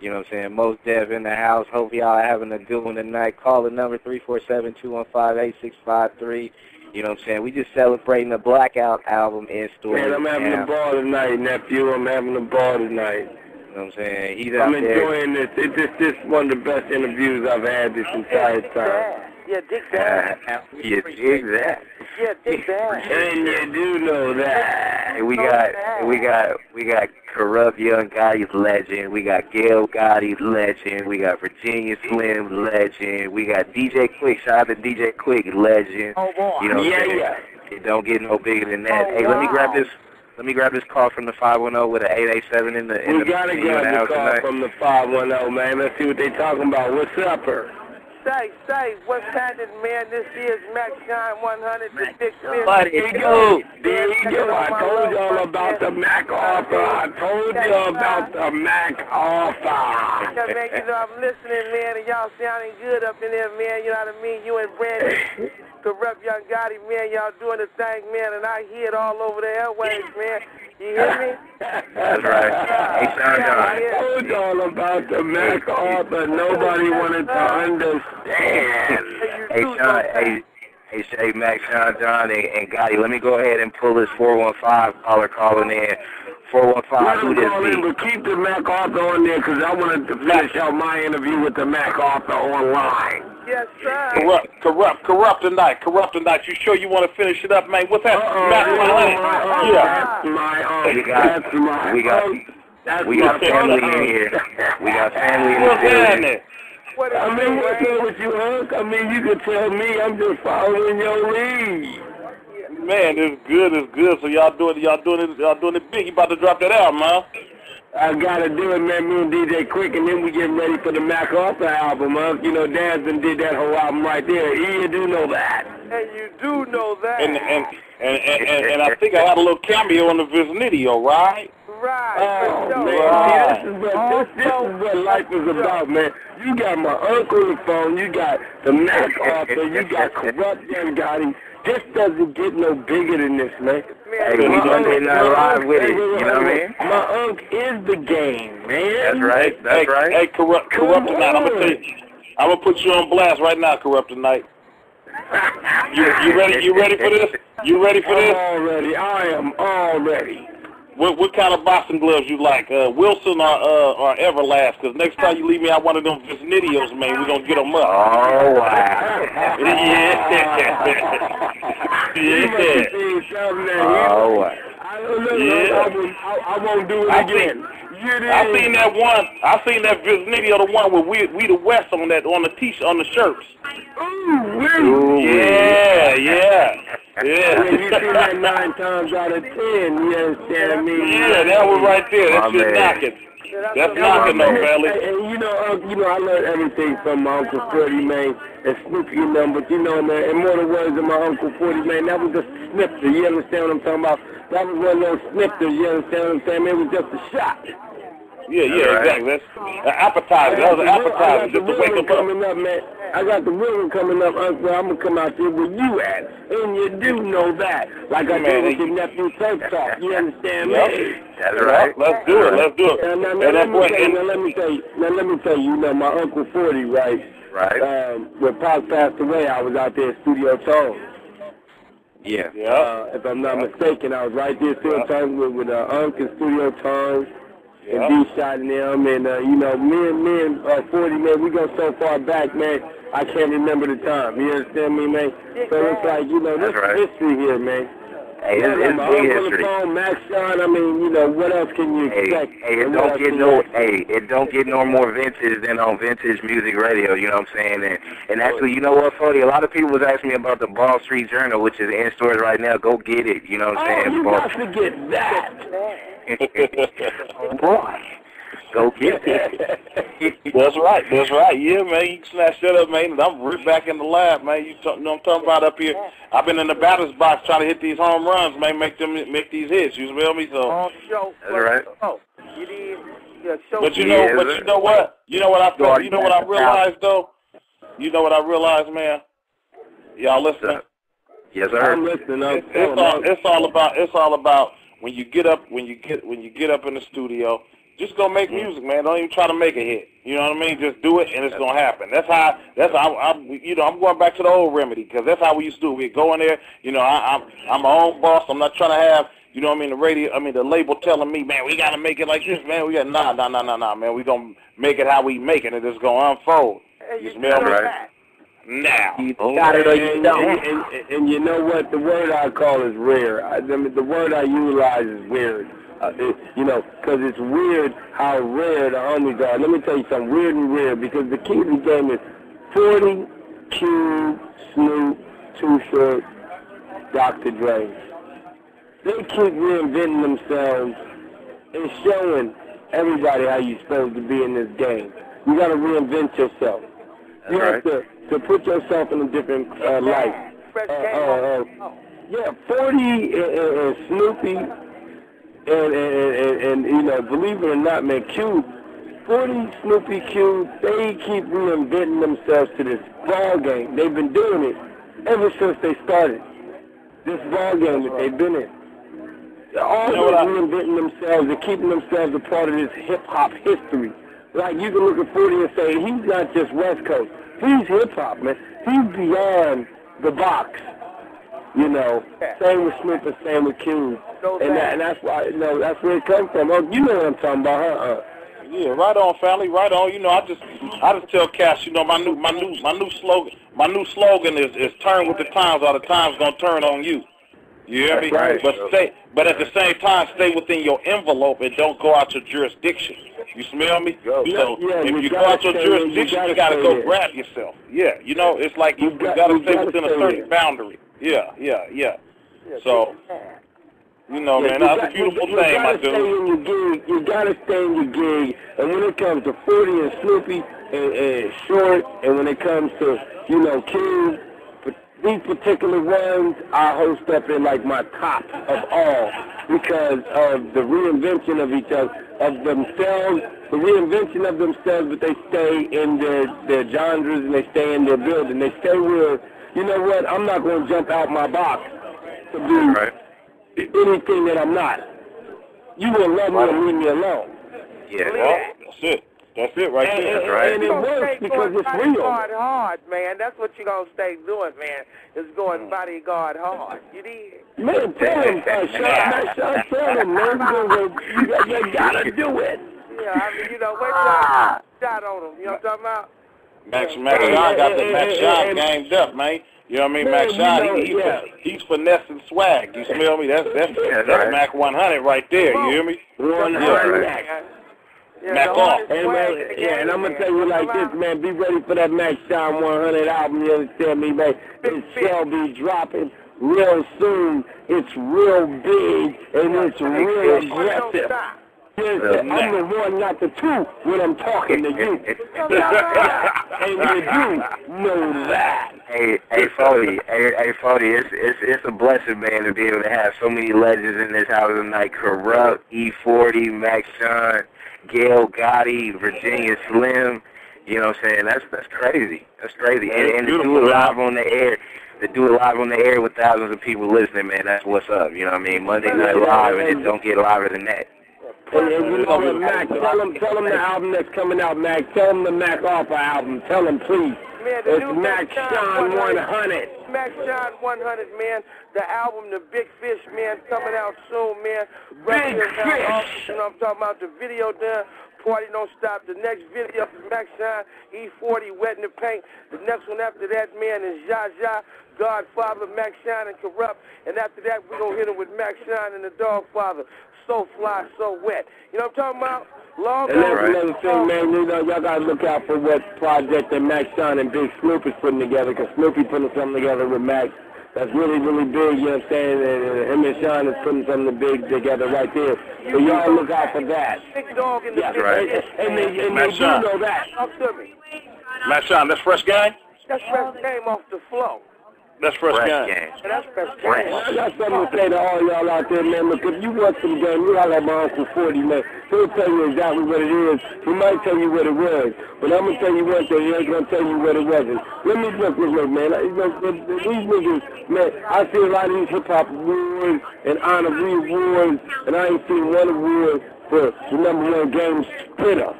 You know what I'm saying? Most Def in the house. Hope y'all having a good one tonight. Call the number 347-215-8653. You know what I'm saying? We just celebrating the Blackout album in store. Man, I'm having a ball tonight, nephew. I'm having a ball tonight. You know what I'm saying? He's out I'm enjoying this. This is one of the best interviews I've had this entire time. Yeah, dig that. You dig that. Yeah, dig that. And you do know that. And we got Kurupt Young Gotti's legend. We got Gail Gotti's legend. We got Virginia Slim legend. We got DJ Quick. Shout out to DJ Quick legend. Oh boy. You know what I'm saying? It don't get no bigger than that. Hey, let me grab this. Let me grab this call from the 510 with an 887 in the We gotta grab the call tonight. from the 510, man. Let's see what they talking about. What's up, her? Say, what's happening, man? This is Max Shine 100, the Big Smith. There you go. I told y'all about the Mac offer. I told you about the Mac offer. Yeah, man, you know, I'm listening, man, and y'all sounding good up in there, man. You know what I mean? You and Brandon, Kurupt Young Gotti, man, y'all doing the thing, man, and I hear it all over the airwaves, man. You hear me? That's right. Hey, Sean John. I told y'all about the Mac offer. Nobody wanted to understand. Hey, Max, Sean John, and Gotti, let me go ahead and pull this 415 caller calling in. 415, who this be? But keep the Mac offer on there because I wanted to finish out my interview with the Mac offer online. Yes, sir. Kurupt tonight. You sure you want to finish it up, man? What's that? That's my We got family in here. We got family in What's here. happening? what's up with you, Hunk? I mean, you can tell me I'm just following your lead. Man, it's good. So y'all doing it big. You about to drop that album, huh? I gotta do it, man. Me and DJ Quick, and then we getting ready for the Mac Offer album, huh? You know, Dazin did that whole album right there. You do know that. And you do know that. And I think I had a little cameo on the Virginaya, right? Right. Oh, man. See, this is what life is about, man. You got my uncle on the phone. You got the Mac Offer. You got Kurupt Young Gotti. This doesn't get no bigger than this, man. Hey, we gonna get live with it, you know what I mean? My uncle is the game, man. That's right. Hey, Kurupt tonight. I'm gonna put you on blast right now, Kurupt tonight. You ready for this? You ready for this? I'm all ready. I am all ready. What kind of boxing gloves you like? Wilson or Everlast? Because next time you leave me out one of them Virginayas, man, we're gonna get them up. Oh wow. Yeah. Oh wow. I won't do it again. I seen that Virginaya, the one with we the West on the t-shirt, on the shirts. Ooh, yeah. You see that 9 times out of 10, you understand me? Yeah, that was right there. That shit knocking. That's knocking, though, family. And you know, I learned everything from my Uncle 40, man, and Snoopy and them, but you know, man, and more the words of my Uncle 40, man, that was just a snifter, you understand what I'm talking about? That was one of those snifters, you understand what I'm saying? Man, it was just a shot. Yeah, exactly. That's an appetizer. That was an appetizer just to wake them coming up, man. I got the real one coming up, Uncle. I'm going to come out there with you at. And you do know that. Like I did with your nephew Turk Talk. You understand me? That's right. Let's do it. Now, let me tell you, you know, my Uncle 40, right? Right. When Pac passed away, I was out there at Studio Tone. Yeah. If I'm not mistaken, I was right there still talking with Uncle Studio Tone. And D-Shot and them, and, you know, me and 40, man, we go so far back, man, I can't remember the time. You understand me, man? So it's like, you know, this history here, man. Hey, it's big history. Phone, Max Shine, I mean, you know, what else can you expect? It don't get no more vintage than on Vintage Music Radio, you know what I'm saying? And actually, you know what, Fody? A lot of people was asking me about the Ball Street Journal, which is in stores right now. Go get it, you know what I'm saying? You got to get that. Oh, boy. Go get it. That's right. Yeah, man, you can snatch that up, man. I'm right back in the lab, man. You know what I'm talking about up here. I've been in the batter's box trying to hit these home runs, man, make these hits. You feel me? So that's right. But you know what? You know what I felt? You know what I realized though? You know what I realized, man? Y'all listening? Yes, sir. I'm listening. It's all about when you get up in the studio. Just go make music, man. Don't even try to make a hit. You know what I mean? Just do it, and it's gonna happen. That's how I'm going back to the old remedy because that's how we used to do it. We go in there. You know, I'm my own boss. I'm not trying to have, you know what I mean, the label telling me, man, we gotta make it like this, man. We got nah, man. We gonna make it how we make it, and it's gonna unfold. You smell me? Right. Now. Got it or you don't. And you know what? The word I call is rare. The word I utilize is weird. You know, because it's weird how rare the homies are. Let me tell you something, weird and rare, because the key to the game is 40, Cube, Snoop, Too Short, Dr. Dre. they keep reinventing themselves and showing everybody how you're supposed to be in this game. You got to reinvent yourself. You have to put yourself in a different light. Yeah, 40 and Snoopy and you know, believe it or not, man, Cube, 40, Snoopy, Cube, they keep reinventing themselves to this ball game. They've been doing it ever since they started. This ball game that they've been in. They're always reinventing themselves and keeping themselves a part of this hip-hop history. Like, you can look at 40 and say, he's not just West Coast. He's hip-hop, man. He's beyond the box. You know, same with Snoop and same with Cube. And that's why, you know, that's where it comes from. Oh, you know what I'm talking about, huh? Yeah, right on, family, right on. You know, I just tell Cash, you know, my new slogan is turn with the times, or the times gonna turn on you. You hear me? Right. But at the same time, stay within your envelope and don't go out your jurisdiction. You smell me? So if you go out your jurisdiction, you gotta go grab yourself. Yeah, you know, it's like you gotta stay within a certain boundary. Yeah. So, you know, man, that's a beautiful thing, my dude. You gotta stay in your gig. And when it comes to 40 and Snoopy and Short, and when it comes to, you know, King, these particular ones I host up in like my top of all because of the reinvention of each other, of themselves, the reinvention of themselves, but they stay in their genres and they stay in their building. They stay real. You know what? I'm not going to jump out my box to do anything that I'm not. You will love me and leave me alone. Yeah, that's it. That's it right there. That's right. And it works because it's real. Bodyguard hard, man. That's what you're going to stay doing, man, is going bodyguard hard. You did? Man, tell him, Sean, tell him, man. You got to do it. Yeah, I mean, you know, wait till I shot on him. You know what I'm talking about? Max Sean got the Max Sean gamed up, man. You know what I mean? Max Sean, he's finessing swag. You smell me? That's Mac 100 right there. You hear me? 100 Mac. Mac off. And I'm going to tell you like this, man. Be ready for that Max Sean 100 album. You understand me, man? It shall be dropping real soon. It's real big, and it's real aggressive. I'm the one, not the two, when I'm talking to you. And you do know that. Hey, 40, it's a blessing, man, to be able to have so many legends in this house tonight. Kurupt, E40, Max Sean, Gail, Gotti, Virginia Slim. You know what I'm saying? That's crazy. That's crazy. And to do it live on the air. To do it live on the air with thousands of people listening, man, that's what's up. You know what I mean? Monday Night Live, and it don't get liver than that. And you know what, Mac, tell them the album that's coming out, Mac. Tell them the Mac Offer album. Tell them, please. Man, it's Mac Sean 100. Mac Sean 100, man. The album, The Big Fish, man, coming out soon, man. Big Fish. You know what I'm talking about? The video done. Party don't stop. The next video is Mac Sean, E40, Wet in the Paint. The next one after that, man, is Zha, Godfather, Mac Sean, and Kurupt. And after that, we're going to hit him with Mac Sean and the Dogfather. So fly, so wet. You know what I'm talking about? And that's another thing, man. You know, y'all got to look out for what project that Max Sean and Big Snoop is putting together, because Snoopy putting something together with Max that's really, really big, you know what I'm saying? And him and Sean is putting something big together right there. So y'all look out for that. Big dog in the And they do know that. Talk to me. Max Sean, that's fresh game? That's fresh game off the flow. That's fresh game. That's fresh game. I got something to say to all y'all out there, man. Look, if you watch some game, you all like my Uncle 40, man. He'll tell you exactly what it is. He might tell you what it was. But I'm going to tell you one thing. He ain't going to tell you what it wasn't. Let me look, man. These niggas, man, I see a lot of these hip-hop awards and honorary awards, and I ain't seen one award for the #1 game spitter.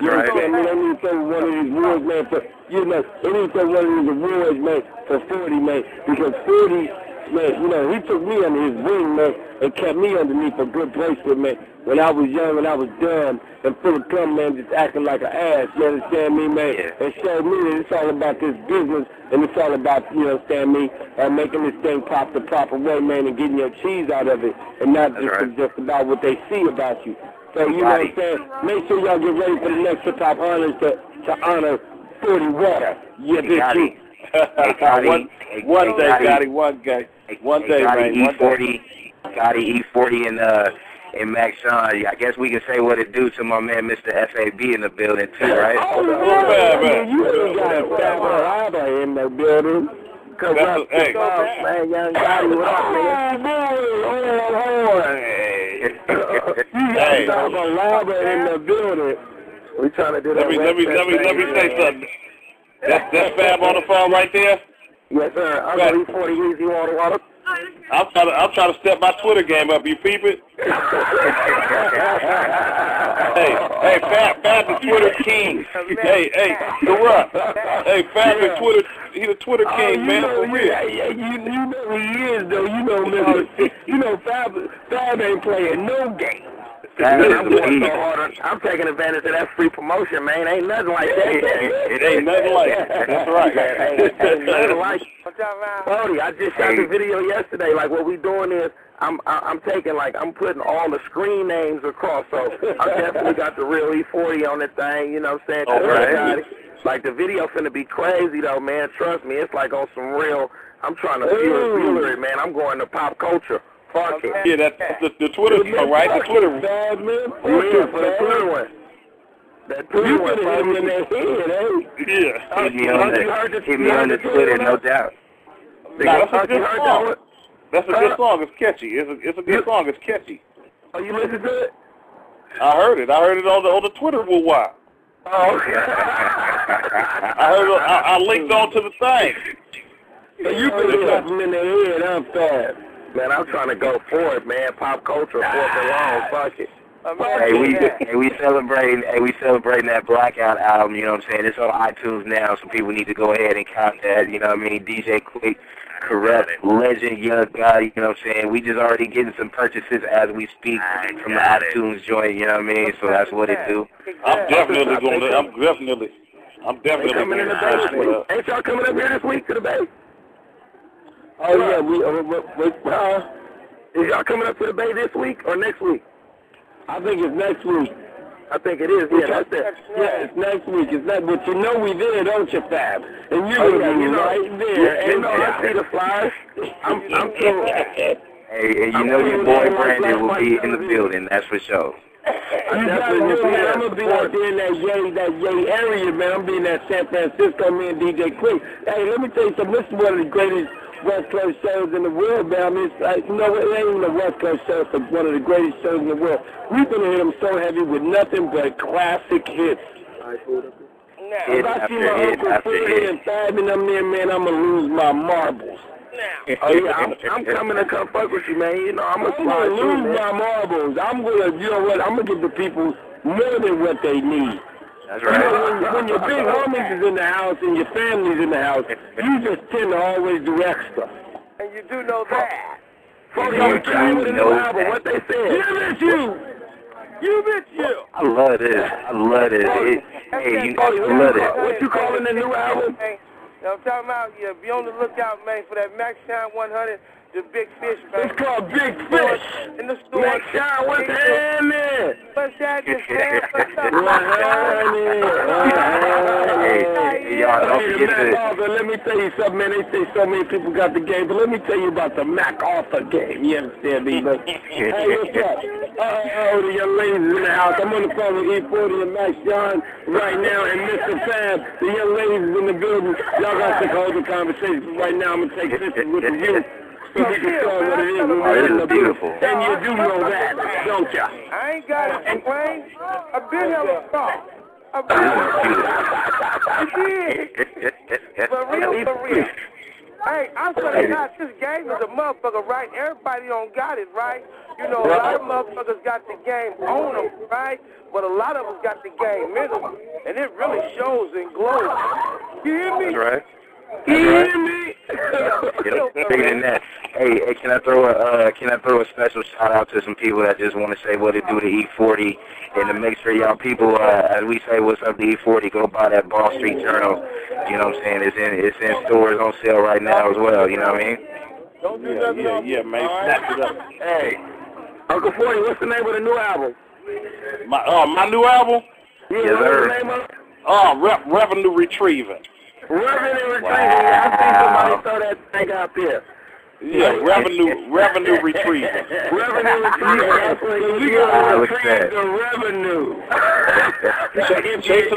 You know what I'm saying? They need to throw one of these awards, man, for, you know, they need to throw one of these awards, man, for 40, man, because 40, man, you know, he took me under his wing, man, and kept me underneath a good bracelet, man, when I was young and I was dumb and full of cum, man, just acting like an ass, you understand me, man, and showed me that it's all about this business, and it's all about, you understand me, making this thing pop the proper way, man, and getting your cheese out of it, and not just about what they see about you. So, you know what I'm saying? Make sure y'all get ready for the next hip-hop honors to honor 40 Water. Yeah, Gotti. One day, Gotti, one day, man. E40, Gotti, E40, and Max Sean. I guess we can say what it do to my man, Mr. FAB in the building, too, right? Oh, man. You ain't got a Fab Barber in the building. Kurupt man, Young Gotti, what up, nigga? You got a Barber in the building. We trying to do that. Let me say something. That's Fab on the phone right there? Yes, sir. I'm going to eat 40 easy water. I'm trying to step my Twitter game up. You peep it? hey, Fab the Twitter king. Hey, Kurupt. Hey, Fab the Twitter. He the Twitter king, man, for real. You know he is, though. You know, Mr. You know, Fab ain't playing no game. I'm taking advantage of that free promotion, man. Ain't nothing like that. It ain't nothing like that. That's right. Ain't nothing like that. Brody, I just shot the video yesterday. Like, what we doing is, I'm taking, like, I'm putting all the screen names across. So I definitely got the real E40 on the thing. You know what I'm saying? Okay. Like, the video finna be crazy, though, man. Trust me. It's like on some real, I'm trying to feel it, man. I'm going to pop culture. Fuck it. Yeah, that's the Twitter one, right? The Twitter one. Bad, man. Yeah, for the Twitter one. That Twitter one, hit him in that head, eh? Yeah. Hit me on the Twitter, no doubt. Nah, that's a good song. That's a good song. It's catchy. It's a good song. It's catchy. Oh, you listen to it? I heard it. I heard it on the Twitter for a while. Oh, okay. I linked on to the thing. So you put him in the head, I'm Fab. Man, I'm trying to go for it, man. Pop culture, fourth and long, fuck it. we celebrating that Blackout album, you know what I'm saying? It's on iTunes now, so people need to go ahead and count that, you know what I mean? DJ Quick, Kurupt, Legend, Young Gotti, you know what I'm saying? We just already getting some purchases as we speak from the iTunes joint, you know what I mean? So that's what it do. I'm definitely coming in the Bay this week. Ain't y'all coming up here this week to the Bay? Oh, yeah, is y'all coming up to the Bay this week or next week? I think it's next week. I think it is, yeah, that's it. Yeah, it's next week. It's not, but you know we there, don't you, Fab? And you're going to be right there. You know, I see the flyers. I'm cool. Hey, and you know your boy Brandon will be in the building, that's for sure. I'm going to be out there in that Yay area, man. I'm being at San Francisco, me and DJ Quick. Hey, let me tell you something. This is one of the greatest West Coast shows in the world, man. I mean, it's like, you know, it ain't even a West Coast show. It's one of the greatest shows in the world. We're going to hit them so heavy with nothing but classic hits. If I see my Uncle Freddie and Fab and them there, man, I'm going to lose my marbles. Oh, yeah, I'm coming to come fuck with you, man. You know, I'm going to lose my marbles. I'm going to, you know what, I'm going to give the people more than what they need. That's right. You know, when your big homies is in the house and your family's in the house, you just tend to always do extra. And you do know that. Folks always came with a new album. What they said? You bitch you. I love this. I love it. Hey, I love it. What you calling the new album? Hey, I'm talking about, yeah, be on the lookout, man, for that Max Shine 100, the Big Fish, man. It's called Big Fish. In the store. Max Shine, what's happening? What's happening? Hey, y'all don't forget this. Let me tell you something, man. They say so many people got the game, but let me tell you about the MacArthur game. You understand me? But, hey, what's up? The young ladies in the house. I'm on the phone with E40 and Max John right now, and Mr. Fab. The young ladies in the building. Y'all got to hold the conversation. Right now, I'm going to take pictures with the youth so we can show what it is when we're in the beautiful. And you do know that, don't ya? I ain't got it complain. I've been hella soft. I've been For real. Hey, I'm telling you now, this game is a motherfucker, right? Everybody don't got it, right? You know, a lot of motherfuckers got the game on them, right? But a lot of us got the game in them. And it really shows and glows. You hear me? That's right. You hear me? Bigger than that. Hey, can I throw a special shout out to some people that just want to say what it do to E40, and to make sure y'all people, as we say what's up to E40, go buy that Ball Street Journal. You know what I'm saying? It's in stores on sale right now as well. You know what I mean? Don't do nothing. Yeah, man. Snap it up. Hey, Uncle 40, what's the name of the new album? My new album? Yeah, yes, what's the name of it? Revenue Retrieving. Revenue Retrieving. I see somebody throw that thing out there. Yeah, revenue retrieval. Revenue retrieval. That's what you gotta retrieve the revenue. Chasing the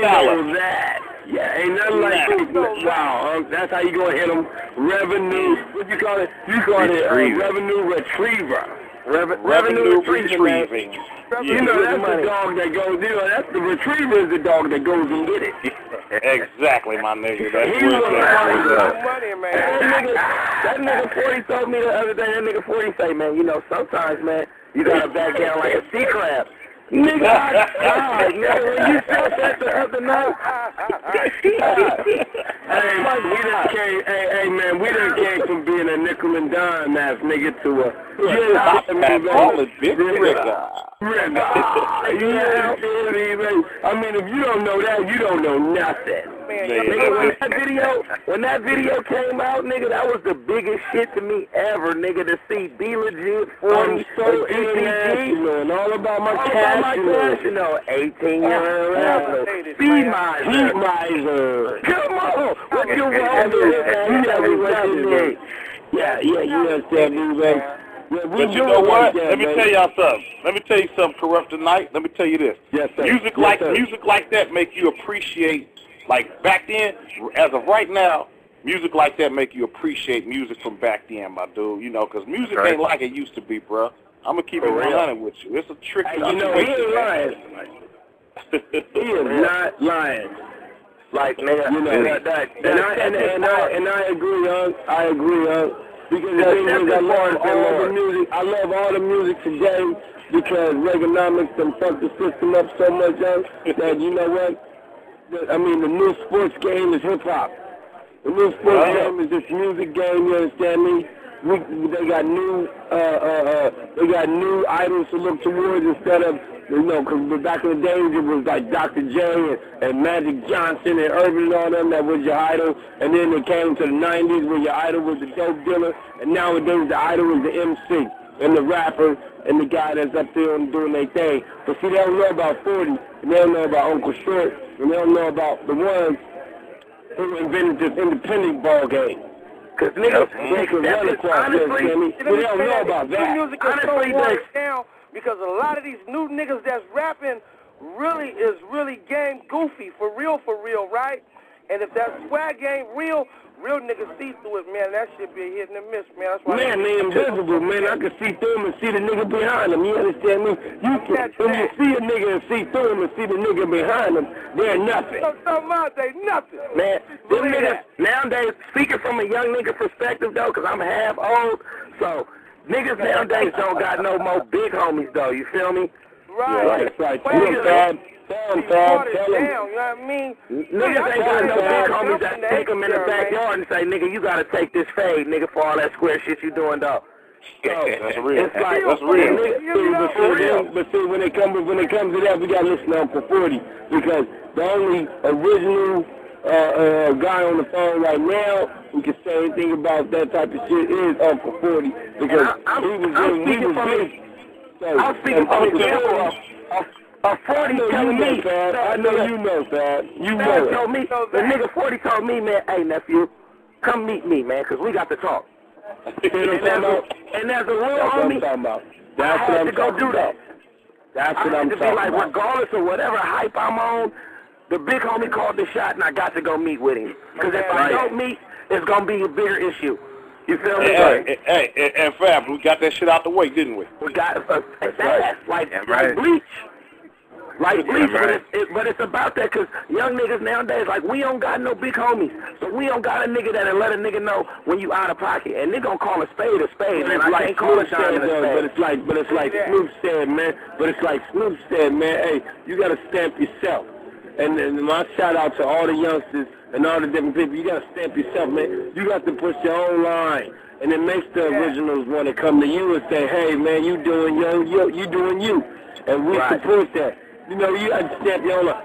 dollar. That. Yeah, ain't nothing like that. Wow, that's how you gonna hit them. Revenue. What you call it? You call it revenue retriever. Revenue retrieving. You know, that's the dog that goes, you know, that's the retriever is the dog that goes and get it. Exactly, my nigga. That's money, man. That nigga 40 told me the other day, that nigga 40 say, man, you know, sometimes, man, you gotta back down like a sea crab. Nigga, I died, man, when you said that the other night. Hey, man, we done came from being a nickel and dime ass nigga to a... I mean, if you don't know that, you don't know nothing. Nigga, when that video came out, nigga, that was the biggest shit to me ever, nigga, to see Be Legit 40 so international and all about my cash, you know, 18-year-old Be miser. Come on, what you want to do? Yeah, you understand me, man. But you know what? Let me tell y'all something. Let me tell you something, Kurupt tonight. Let me tell you this. Yes, sir. Music like that make you appreciate, like back then, as of right now, music like that make you appreciate music from back then, my dude. You know, because music ain't like it used to be, bro. I'm going to keep it 100 with you. It's a tricky situation. You know, he ain't lying. He is not lying. Like, nigga, you know, and I agree, young. I agree, young. Because I love all the music today because Reaganomics done fucked the system up so much, young, that you know what? I mean, the new sports game is hip-hop. The new sports game is this music game, you understand me? They got new idols to look towards instead of, you know, because back in the days it was like Dr. J and Magic Johnson and Urban and all them that was your idol. And then it came to the 90s where your idol was the dope dealer. And nowadays the idol is the MC and the rapper and the guy that's up there and doing their thing. But see, they don't know about 40, and they don't know about Uncle Short, and they don't know about the ones who invented this independent ball game. Because niggas, they can run across this, Jimmy. We don't know about that. Music is so watered down because a lot of these new niggas that's rapping really game goofy, for real, right? And if that swag ain't real niggas see through it, man. That shit be a hit and a miss, man. That's why they invisible, man. I can see through him and see the nigga behind him. You understand me? You can see a nigga and see through him and see the nigga behind him. They're nothing. They nothing. Man, them niggas, nowadays, speaking from a young nigga perspective, though, because I'm half old, so niggas nowadays don't got no more big homies, though. You feel me? Right. Right. Tell them, you know what I mean? Niggas ain't got no big homies that take them in the backyard and say, nigga, you gotta take this fade, nigga, for all that square shit you doing, dog. So, that's real. It's like, that's real. But see, when it comes to that, we gotta listen to Uncle 40 because the only original guy on the phone right now who can say anything about that type of shit is Uncle 40 because I'm speaking from the 40 telling me, I know you know, Fab. You know told me, the nigga 40 told me, man, hey, nephew, come meet me, man, because we got to talk. And as a real homie, I had to go do that. That's what I'm talking about. Like, regardless of whatever hype I'm on, the big homie called the shot, and I got to go meet with him. Because if I don't meet, it's going to be a bigger issue. You feel me? Hey, and Fab, we got that shit out the way, didn't we? We got like Bleach. Like Bleach, but it's about that because young niggas nowadays, like, we don't got no big homies. So we don't got a nigga that'll let a nigga know when you out of pocket. And they gonna call a spade, man. I can't call a shine a spade. But it's like Snoop said, man. Hey, you gotta stamp yourself. And my shout out to all the youngsters and all the different people. You gotta stamp yourself, man. You got to push your own line. And it makes the originals want to come to you and say, hey, man, you doing you. And we support that. You know, you got to stamp your own line.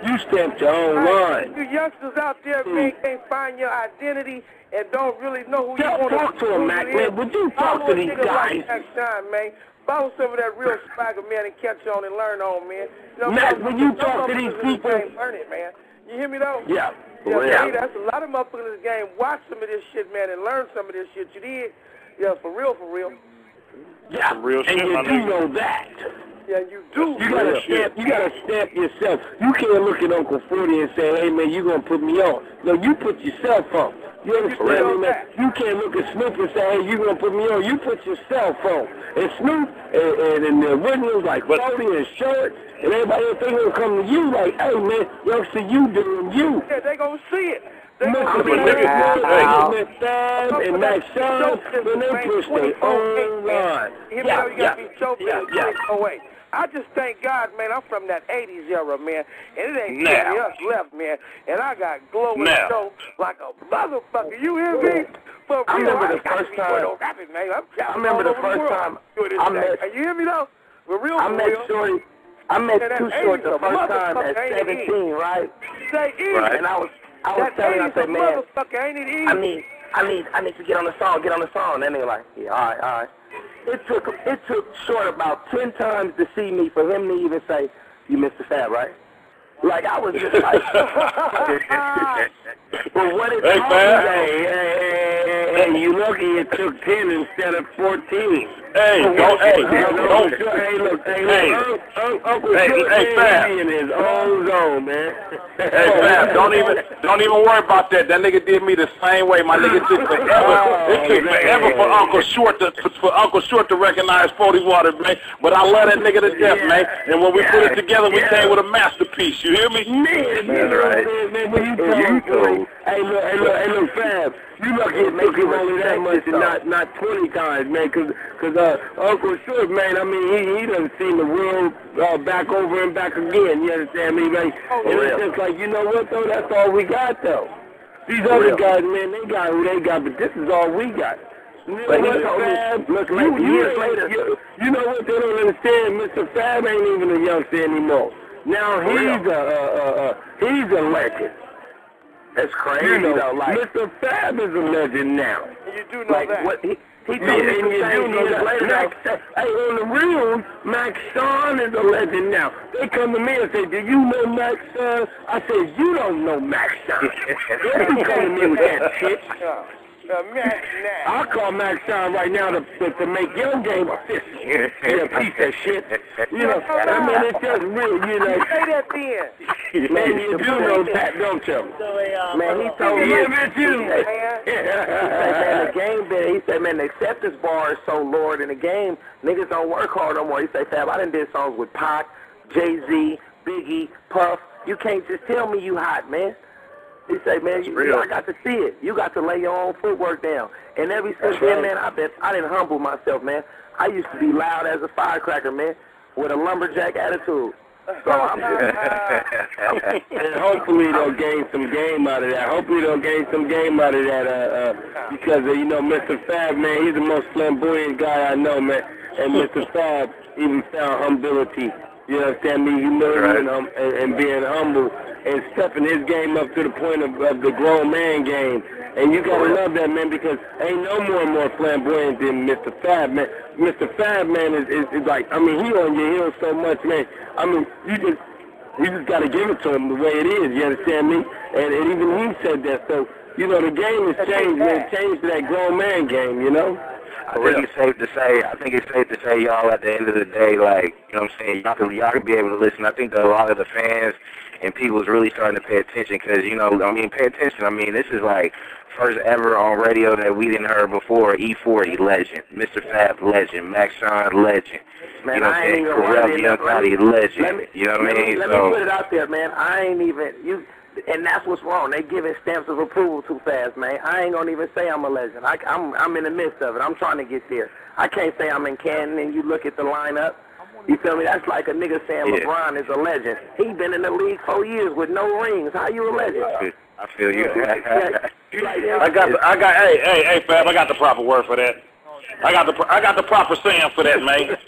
You stamped your own line. You youngsters out there, man, can't find your identity and don't really know who you want to talk to them, Mac, man. Would you talk to these guys? Like next time, man. Borrow some of that real swagger, man, and catch on and learn on, man. You know, Matt, when you talk to these people, learn it, man. You hear me though? Yeah. Yeah, that's a lot of motherfuckers in this game. Watch some of this shit, man, and learn some of this shit. You did? Yeah, for real, for real. Yeah, some real shit, and you do know that. Yeah, you do. You gotta stamp yourself. You can't look at Uncle 40 and say, hey, man, you gonna put me on. No, you put yourself on. You understand me, man? You can't look at Snoop and say, hey, you gonna put me on. You put yourself on. And Snoop and the originals like 40 and Short and everybody else, they gonna come to you like, hey, man, youngster, you doing you. Yeah, they gonna see it. Fab and Max Sean, when they push their own line. You gotta be joking. Away. I just thank God, man, I'm from that 80s era, man, and it ain't many us left, man, and I got glowing show like a motherfucker. You hear me? For real, I remember the first time. I remember the first time I met. You hear me though? For real, I met Shorty. I met Too Short the first time at 17, right? And I was telling him, I said, man, I need to get on the song. That nigga like, yeah, all right. It took Short about 10 times to see me for him to even say, you Mr. Fab, right? Like, I was just like, but what it told me, hey, you lucky it took 10 instead of 14. Uncle Fab in his own zone, man. Hey, Fab, don't even worry about that. That nigga did me the same way. My nigga took forever. It took forever for Uncle Short to recognize 40 Water, man. But I love that nigga to death, man. And when we put it together, we came with a masterpiece. You hear me? Man, right. Man, when you told, hey, look, Fab. You lucky it make him only that much and not 20 times, man, cause Uncle Short, man, I mean, he done seen the world back over and back again, you understand me, man? And it's just like, you know what, though, that's all we got, though. These other guys, man, they got who they got, but this is all we got. But he told me, look, like years later, you know what they don't understand? Mr. Fab ain't even a youngster anymore. Now he's a legend. That's crazy, though. Like, Mr. Fab is a legend now. You do know that. What he told me years later. Hey, on the real, Max Sean is a legend now. They come to me and say, do you know Max Sean? I said, you don't know Max Sean. They come to me with that shit. I'll call Max Sean right now to make your game official. You a piece of shit. You know, I mean, it's just real, you know. Say that then. Man, you do know that, don't you? Man, he told me. He said, man, the game, he said, man, the acceptance bar is so lowered in the game, niggas don't work hard no more. He said, Fab, I done did songs with Pac, Jay-Z, Biggie, Puff. You can't just tell me you hot, man. He say, man, I got to see it. You got to lay your own footwork down. And ever since then, man, I didn't humble myself, man. I used to be loud as a firecracker, man, with a lumberjack attitude. So I'm and hopefully they'll gain some game out of that. Because, you know, Mr. Fab, man, he's the most flamboyant guy I know, man. And Mr. Fab even found humility. You understand me? Humility and being humble and stepping his game up to the point of the grown man game. And you gotta love that, man, because ain't no more flamboyant than Mr. Fab, man. Mr. Fab, man, is like, I mean, he on your heels so much, man. I mean, you just gotta give it to him the way it is, you understand me? And even he said that, so, you know, the game has changed, man. It changed to that grown man game, you know? I think it's safe to say, y'all, at the end of the day, like, you know what I'm saying, y'all can be able to listen. I think that a lot of the fans and people is really starting to pay attention because, you know, I mean, pay attention. I mean, this is like first ever on radio that we didn't heard before. E40 legend, Mr. Fab legend, Max Sean legend. Man, you know what I'm saying? Kurupt Young Gotti legend. You know what I mean? Let me put it out there, man. I ain't even and that's what's wrong. They giving stamps of approval too fast, man. I ain't gonna even say I'm a legend. I'm in the midst of it. I'm trying to get there. I can't say I'm in Canton and you look at the lineup. You feel me? That's like a nigga saying LeBron is a legend. He been in the league 4 years with no rings. How you a legend? I feel you. Hey, Fab, I got the proper word for that. I got the proper saying for that, man.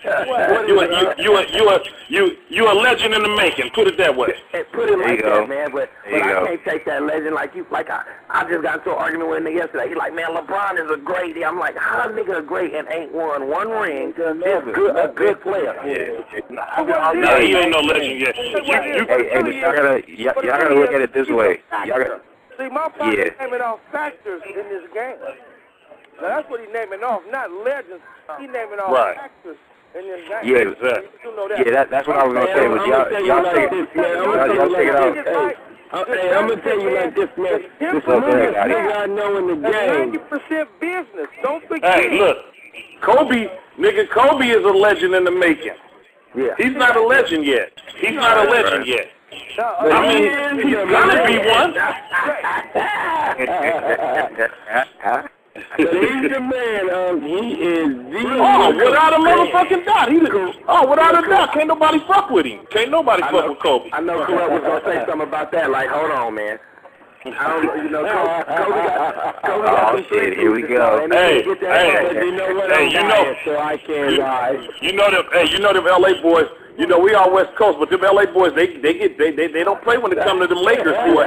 You a legend in the making. Put it that way. Put it like that, man. But I can't take that legend like you. Like I just got into an argument with a nigga yesterday. He's like, man, LeBron is a great. I'm like, how a nigga a great and ain't won one ring? A good player. No, he ain't no legend yet. Y'all gotta look at it this way. See, my father's naming off factors in this game. Now, that's what he's naming off, not legends. He's naming off factors in this game. Yeah, exactly. That's what I was going to say. But y'all check it out. Hey, I'm going to tell you like this, man. The smoothest nigga I know in the game. 90% business. Don't forget. Hey, look. Kobe is a legend in the making. Yeah. He's not a legend yet. I mean, he's gonna be one. But he's the man. He is the. Oh, without a motherfucking doubt. Without a doubt. Can't nobody fuck with him. Can't nobody fuck with Kobe. I know Kurupt was gonna say something about that. Like, hold on, man. I don't know, you know, Kobe got some shit, here we go. Hey, you know what? So I can't lie. You know them LA boys. You know, we all West Coast, but them LA boys, they don't play when it comes to them Lakers, boy.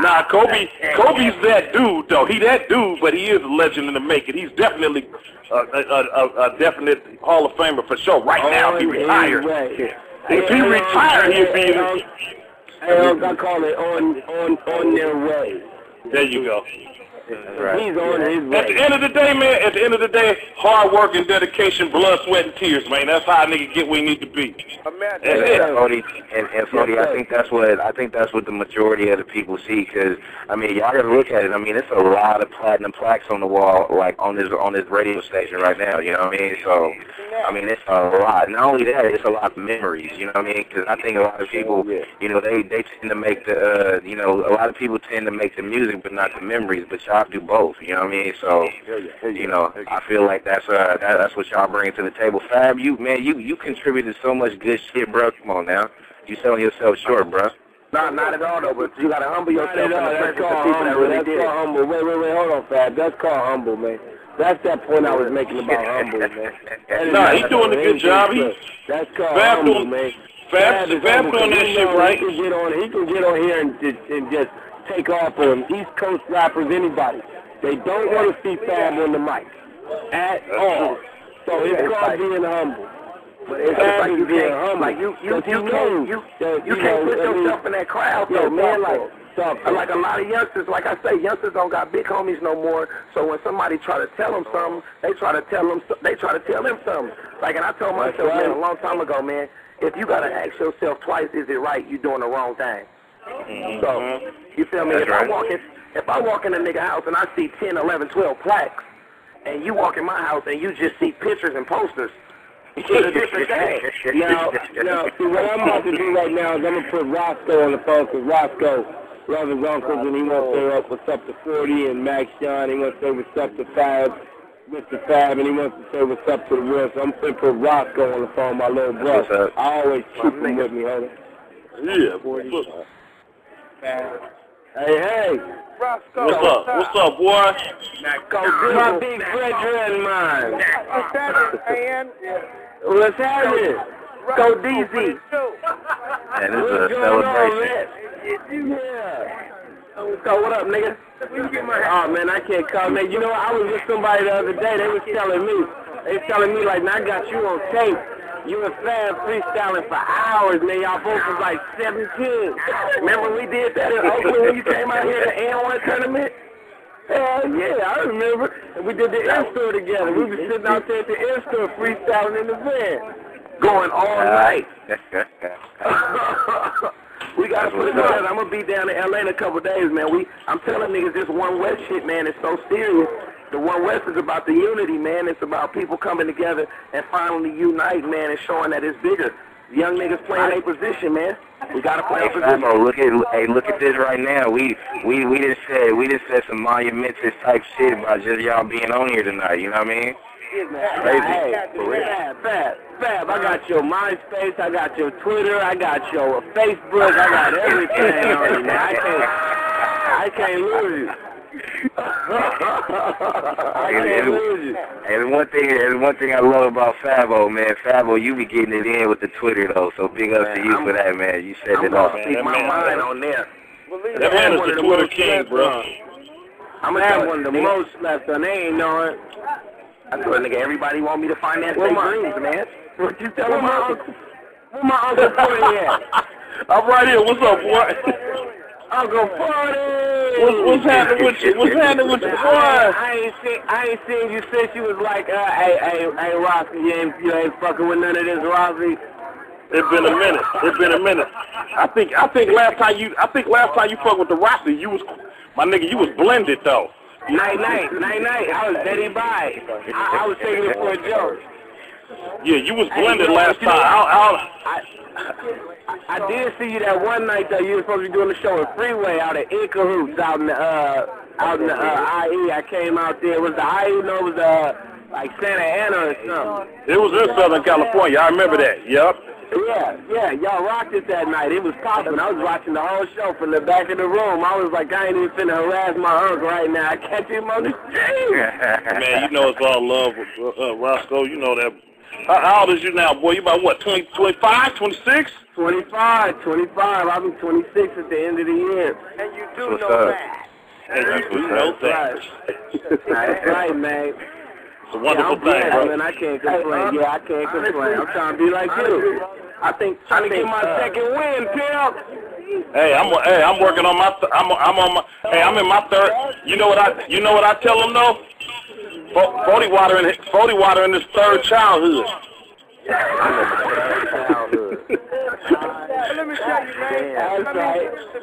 Nah, Kobe's that dude, though. He that dude, but he is a legend in the making. He's definitely a definite Hall of Famer for sure. Right now, if he retired. If he retired, he'd be. I call it on their way. There you go. Right. He's on his way. At the end of the day, man, hard work and dedication, blood, sweat, and tears, man. That's how a nigga get where he need to be. Cody, I think that's what the majority of the people see. Because I mean, y'all gotta look at it. I mean, it's a lot of platinum plaques on the wall, like on this radio station right now. You know what I mean? So, I mean, it's a lot. Not only that, it's a lot of memories. You know what I mean? Because I think a lot of people, you know, they tend to make the, you know, a lot of people tend to make the music, but not the memories. But y'all do both. You know what I mean? So, you know, I feel like that's what y'all bring to the table. Fab, you contributed so much good shit, bro. Come on now, you selling yourself short, bro. No, not at all, though. But you gotta humble yourself. That's called humble. Wait, hold on, Fab. That's called humble, man. That's that point I was making about humble, man. Nah, he's doing a good job. That's called humble, man. Fab doing that shit right. He can get on here and just take off on East Coast rappers, anybody. They don't want to see Fab on the mic at all. So it's called being humble. But it's just like you can't humble. Like you can't put yourself in that crowd, though, man. Like a lot of youngsters, like I say, youngsters don't got big homies no more. So when somebody try to tell them something, they try to tell them something. Like, and I told myself, man, a long time ago, man, if you gotta ask yourself twice, is it right? You doing the wrong thing. So you feel me? If I walk in a nigga house and I see 10, 11, 12 plaques, and you walk in my house and you just see pictures and posters, it's a different thing. Now, see, what I'm about to do right now is I'm going to put Roscoe on the phone, because Roscoe loves his uncles, and he wants to say what's up to 40, and Max Sean, he wants to say what's up to Fab, Mr. Fab, and he wants to say what's up to the world. So I'm going to put Roscoe on the phone, my little brother. I always keep him with me, hold on. Yeah, boy. Hey. Roscoe. What's up, boy? My big brethren, man. What's happening, man? What's happening? Go DZ. And it's a celebration. So what up, nigga? Oh, man, I can't call, man. You know, I was with somebody the other day. They was telling me, like, now I got you on tape. You and Fab freestyling for hours, man. Y'all both was like 17. Remember we did that in Oakland when you came out here at the N1 tournament? Hell yeah, I remember. And we did the in-store together. We was sitting out there at the in-store freestyling in the van. Going all night. We got to put it together. I'm going to be down in L.A. in a couple of days, man. I'm telling niggas this One West shit, man, is so serious. The One West is about the unity, man. It's about people coming together and finally unite, man, and showing that it's bigger. Young niggas playing their position, man. We got to play our position. Look at this right now. We just said some monumentous type shit about just y'all being on here tonight. You know what I mean? Crazy. Fab, I got your MySpace, I got your Twitter, I got your Facebook, I got everything on you, man. I can't lose you. I can't lose you. And one thing I love about Fabo, man, Fabo, you be getting it in with the Twitter though. So big up to you for that, man. You said it all. I'm gonna speak my mind on there. That man is the Twitter king, bro. I'm gonna have one of the most left on. They ain't knowing. I told a nigga everybody want me to finance their dreams, man. What you telling my uncle? Where my Uncle Forty at? I'm right here. What's up, boy? Uncle Forty! What's happening with you? What's happening with you, boy? I ain't seen you since you was like, hey, Rossi, you ain't fucking with none of this, Rossi. It's been a minute. I think last time you fucked with the Rossi, you was my nigga. You was blended though. Night. I was steady by. I was taking it for a joke. Yeah, you was blended last time. I did see you that one night that you were supposed to be doing the show at Freeway out at Cahoots out in the IE. I came out there. Was the IE? No, it was like Santa Ana or something. It was in Southern California. I remember that. Yep. Yeah, y'all rocked it that night. It was popping. I was watching the whole show from the back of the room. I was like, I ain't even finna harass my uncle right now. I catch him on the street. Man, you know it's all love with Roscoe. You know that. How old is you now, boy? You about what, 20, 25, 26? 25. I'll be 26 at the end of the year. And you do know that. And you do know that. That's right, man. It's a wonderful thing, bro. Man, I can't complain. I can't complain. I'm trying to be like you. Trying to get my second win, Pimp. Hey, I'm working on my. I'm in my third. You know what I tell them though? 40 water in his third childhood. Let me tell you,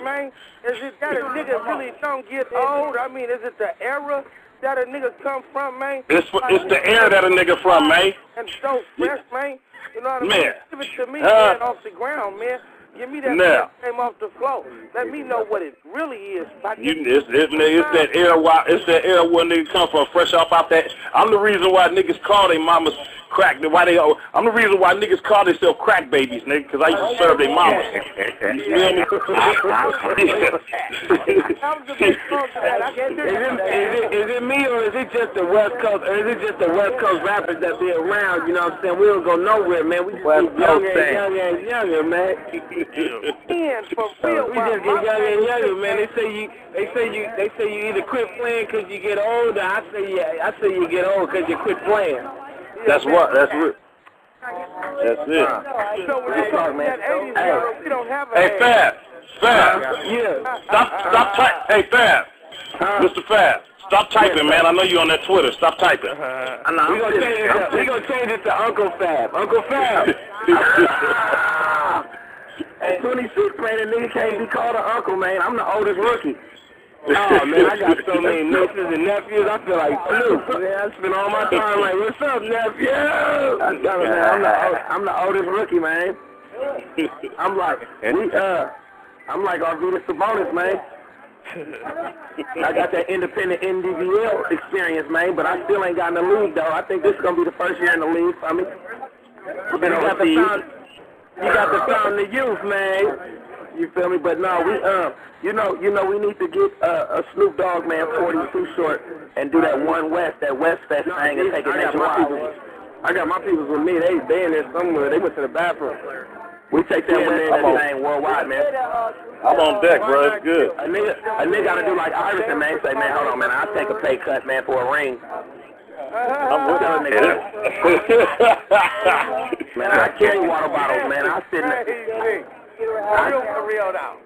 man. Is it that a nigga really don't get old? I mean, is it the era that a nigga come from, man? It's the era that a nigga from, man. And so fresh, man. You know what I mean? Man. Give it to me, man, off the ground, man. Give me that now. came off the floor. Let me know what it really is. It's that era where niggas come from, fresh off out that. I'm the reason why niggas call their mamas crack. I'm the reason why niggas call themselves crack babies, nigga, because I used to serve their mamas. You feel me? Is it me or is it just the West Coast? Or is it just the West Coast rappers that be around? You know what I'm saying? We don't go nowhere, man. We just get younger, man. We just get younger and younger, man. They say you either quit playing because you get older. I say you get old because you quit playing. That's what. That's it. So when you talk that 80s era, we don't have a Hey, Fab. Yeah. Stop typing. Hey, Fab. Mr. Fab. Stop typing, man. I know you on that Twitter. Stop typing. We gonna change it to Uncle Fab. Uncle Fab. At 26, man, a nigga can't be called an uncle, man. I'm the oldest rookie. Oh, man, I got so many nieces and nephews. I feel like Snoop. Man, I spend all my time like, what's up, nephew? I'm the oldest rookie, man. I'm like Arvidas Sabonis, man. I got that independent NDVL experience, man, but I still ain't got in the league, though. I think this is going to be the first year in the league for me. You got the fountain of youth, man. You feel me? But no, we we need to get a Snoop Dogg, man, 42 short, and do that that West Fest thing and take it nationwide. I got my people with me. They in there somewhere. They went to the bathroom. We take that one in that thing worldwide, man. I'm on deck, bro. It's good. A nigga gotta do like Iverson, man. Say, man, hold on, man. I'll take a pay cut, man, for a ring. I'm telling niggas. Man, I carry water bottles, man. I sit in for real now.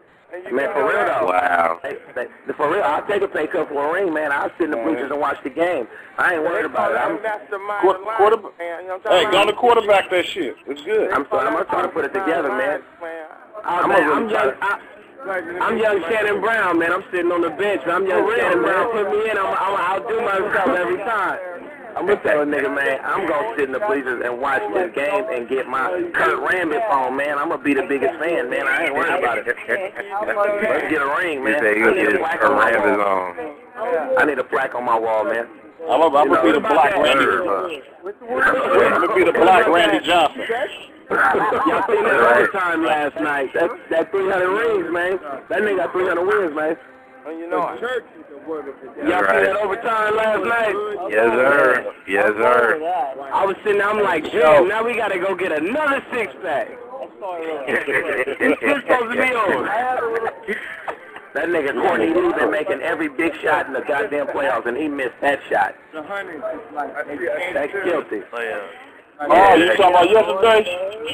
Man, for real though. Wow. For real, I'll take a pay cut for a ring, man. I'll sit in the bleachers and watch the game. I ain't worried about it. Hey, go to quarterback that shit. It's good. I'm gonna try to put it together, man. I'm young Shannon Brown, man. I'm sitting on the bench. I'm young Shannon Brown. Put me in. I'm outdo myself every time. I'm gonna tell a nigga, man, I'm gonna sit in the bleachers and watch this game and get my Kurt Rambis on, man. I'm gonna be the biggest fan, man. I ain't worried about it. Let's get a ring, man. I need a plaque on my wall, man. I'm gonna be the black Randy. I'm gonna be the black Randy Johnson. Y'all seen that overtime last night. That 300 rings, man. That nigga got 300 wins, man. And you know it. Y'all see that overtime last night? Yes, sir. Yes, sir. I was sitting there, I'm like, damn, now we got to go get another six-pack. It's supposed to be on. That nigga Courtney Lee been making every big shot in the goddamn playoffs, and he missed that shot. That's guilty. Oh, you talking about yesterday?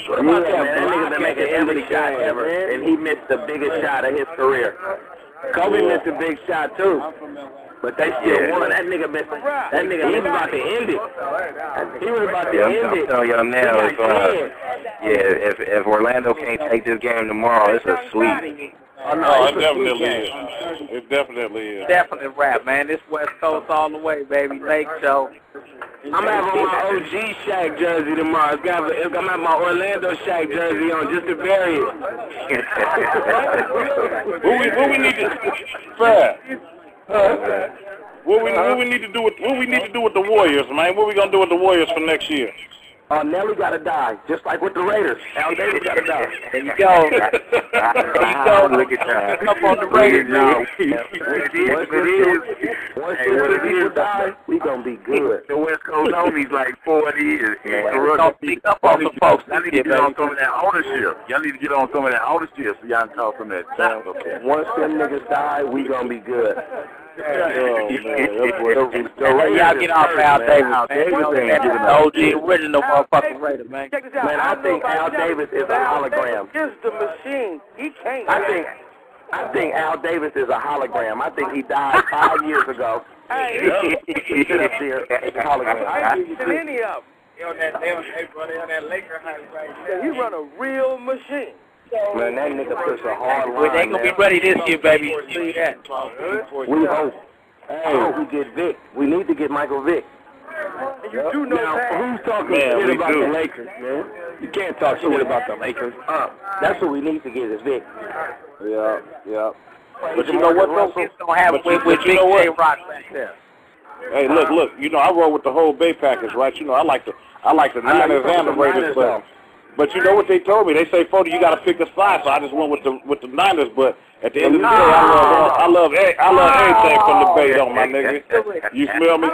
Yeah, man, that nigga been making every shot ever, and he missed the biggest shot of his career. Kobe missed a big shot too, but they still won. That nigga missed. That nigga, he was about to end it. He was about to end it. I'm telling y'all now, if Orlando can't take this game tomorrow, it's a sweep. Oh, no, it definitely is. It definitely is. Definitely rap, man. This West Coast all the way, baby. Lake Show. I'm having my OG Shaq jersey tomorrow. I'm having my Orlando Shaq jersey on just to bury it. What we need to, Fred? What we need to do with the Warriors, man? What we gonna do with the Warriors for next year? Nelly got to die, just like with the Raiders. Al Davis got to die. There you go. There you go. Look at that. Up on the Raiders now. Once the people die, we going to be good. The West Coast homies like 40 years. Don't sneak up on the folks. Y'all need to get on some of that ownership. Y'all need to get on some of that ownership so y'all can talk from that time. Once them niggas die, we going to be good. Y'all get off Al Davis, man. OG original motherfucking Raider, man. Man, I think Al Davis is a hologram. Is the machine. He can't. I think Al Davis is a hologram. I think he died 5 years ago. Hey, He sit up there as a hologram. I ain't seen any of them. He run a real machine. Man, that nigga puts a hard line. They ain't gonna be ready this year, baby. You see that? We hope. Hey, we get Vic. We need to get Michael Vick. You do know now, that. who's talking shit about the Lakers, man? You can't talk shit about the Lakers. That's what we need to get is Vic. Yeah. But you know what, though? It's gonna happen with Big J Rock back there. Hey, look. You know, I roll with the whole Bay Packers, right? You know, I like the Niners and the Raiders, but you know what they told me? They say, Fody, you got to pick a side. So I just went with the Niners. But at the end of the day, I love everything from the Bay, though, my nigga. You smell me?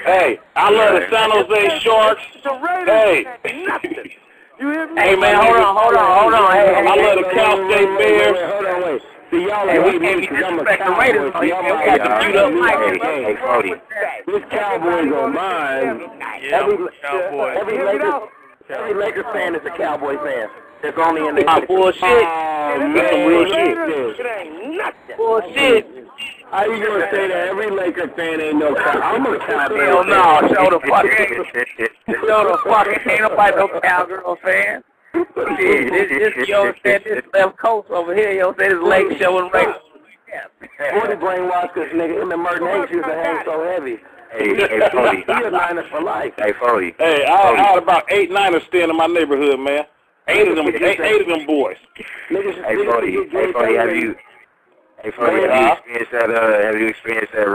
Hey, I love the San Jose Sharks. Hey. Hey, man, hold on. Hey, I love the Cal State Bears. Hold on, wait. See, y'all we can't be disrespecting Raiders. We got to shoot up Mike. Hey, Cody. This Cowboys on mine. Every Lakers fan is a Cowboy fan. It's only in the bullshit. That's some real shit. Bullshit. How you gonna say that? Every Laker fan ain't no Cowboy. I'm a Cowboy. Hell no. Show the fuck. Ain't nobody no Cowgirl fan. This left coast over here, this Lake Show and Raiders. 40 brainwashed this nigga. Him and Merton Hayes used to hang so heavy. Hey, Cody. He a Niner for life. Hey, Cody. Hey, I had about 8 Niners staying in my neighborhood, man. Eight of them boys. Hey, Cody. Have you experienced that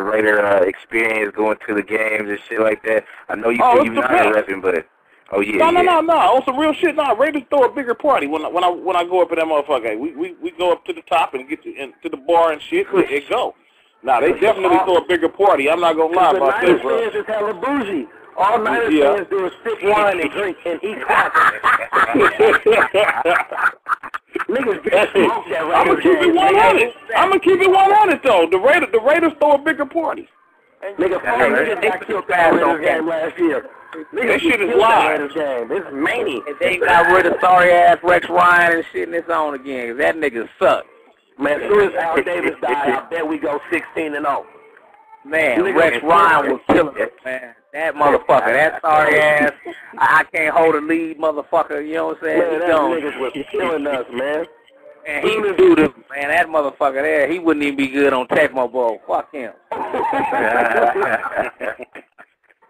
Raider experience going to the games and shit like that? I know you say you're not repping, but no. On some real shit, no. Raiders throw a bigger party when I go up in that motherfucker. We go up to the top and get to the bar and shit. It go. Nah, they definitely throw a bigger party. I'm not gonna lie about this, bro. The Niners fans is hella bougie. All Niners fans do is sip wine and drink and eat crackers. Niggas get smoked that I'm gonna keep it 100. I'm gonna keep it 100 though. The Raiders throw a bigger party. Nigga, niggas got killed that Raiders game last year. That shit is live. It's mania. And they got rid of sorry ass Rex Ryan and shit in his own again. That nigga sucked. Man, as soon as Al Davis died, I bet we go 16-0. Man, Rex Ryan was killing us, man. That motherfucker, that sorry ass, I can't hold a lead motherfucker, you know what I'm saying? Man, that niggas was killing us, man. And he would do this, man, that motherfucker there, he wouldn't even be good on Tecmo Bowl. Fuck him.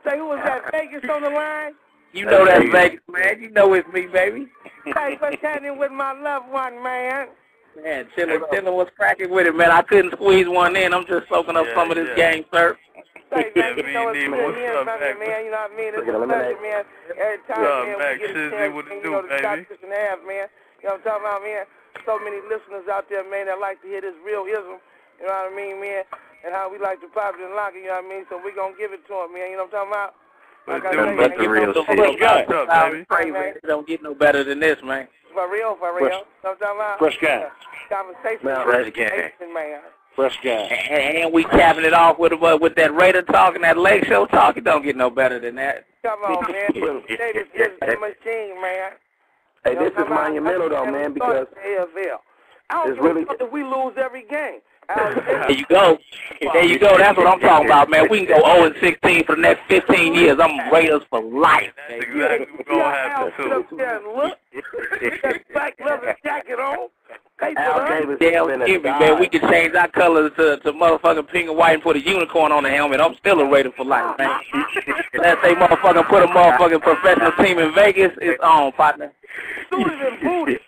Say, who was that, Vegas on the line? You know that's Vegas, man. You know it's me, baby. Hey, what's happening with my loved one, man? Man, Chilla was cracking with it, man. I couldn't squeeze one in. I'm just soaking up some of this game, sir. Hey, man, you know it's good hearing from you, man. You know what I mean? It's a pleasure, man. Every time, man, we get a chance, the doctors and half, man. You know what I'm talking about, man? So many listeners out there, man, that like to hear this realism. You know what I mean, man? And how we like to pop it and lock it, you know what I mean? So we gonna give it to him, man. You know what I'm talking about? Like that's the real shit. What's up, baby? It don't get no better than this, man. For real. You know what I'm talking about? Fresh guy. Conversation, man. Fresh guy. And we capping it off with that Raider talk and that Lake Show talk. It don't get no better than that. Come on, man. This is the machine, man. Hey, this is monumental, though, man, because I don't give a fuck if we lose every game. There you go. There you go. That's what I'm talking about, man. We can go 0-16 for the next 15 years. I'm Raiders for life. That's exactly what's going to happen, too. Look, that black leather jacket on. Gail, give me, man. We can change our colors to motherfucking pink and white and put a unicorn on the helmet. I'm still a Raider for life, man. Let's say motherfucking put a motherfucking professional team in Vegas. It's on, partner. Suited and booted,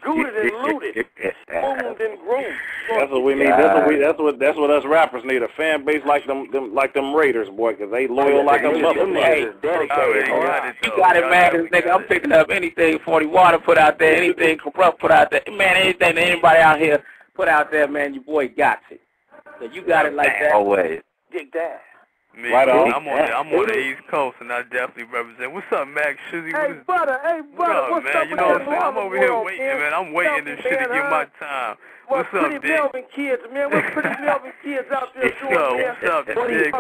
gooted and looted, groomed and groomed. That's what we need. That's what us rappers need. A fan base like them Raiders, boy, 'cause they loyal like a motherfucker. Hey, you got it, man. 'Cause nigga, I'm picking up anything 40 Water put out there, anything Kurupt put out there, man. Anything that anybody out here put out there, man. Your boy got it. So you got it like that. Always. Dig that. Me, right on. I'm on the East Coast, and I definitely represent. What's up, Max? Shizzy? Hey, butter. What's man? up, You know what I'm saying? I'm over here waiting, man. I'm waiting this shit to get my time. What's up, Dick? Melvin kids, man. We're pretty Melvin kids out there doing, man. What's up, Dick?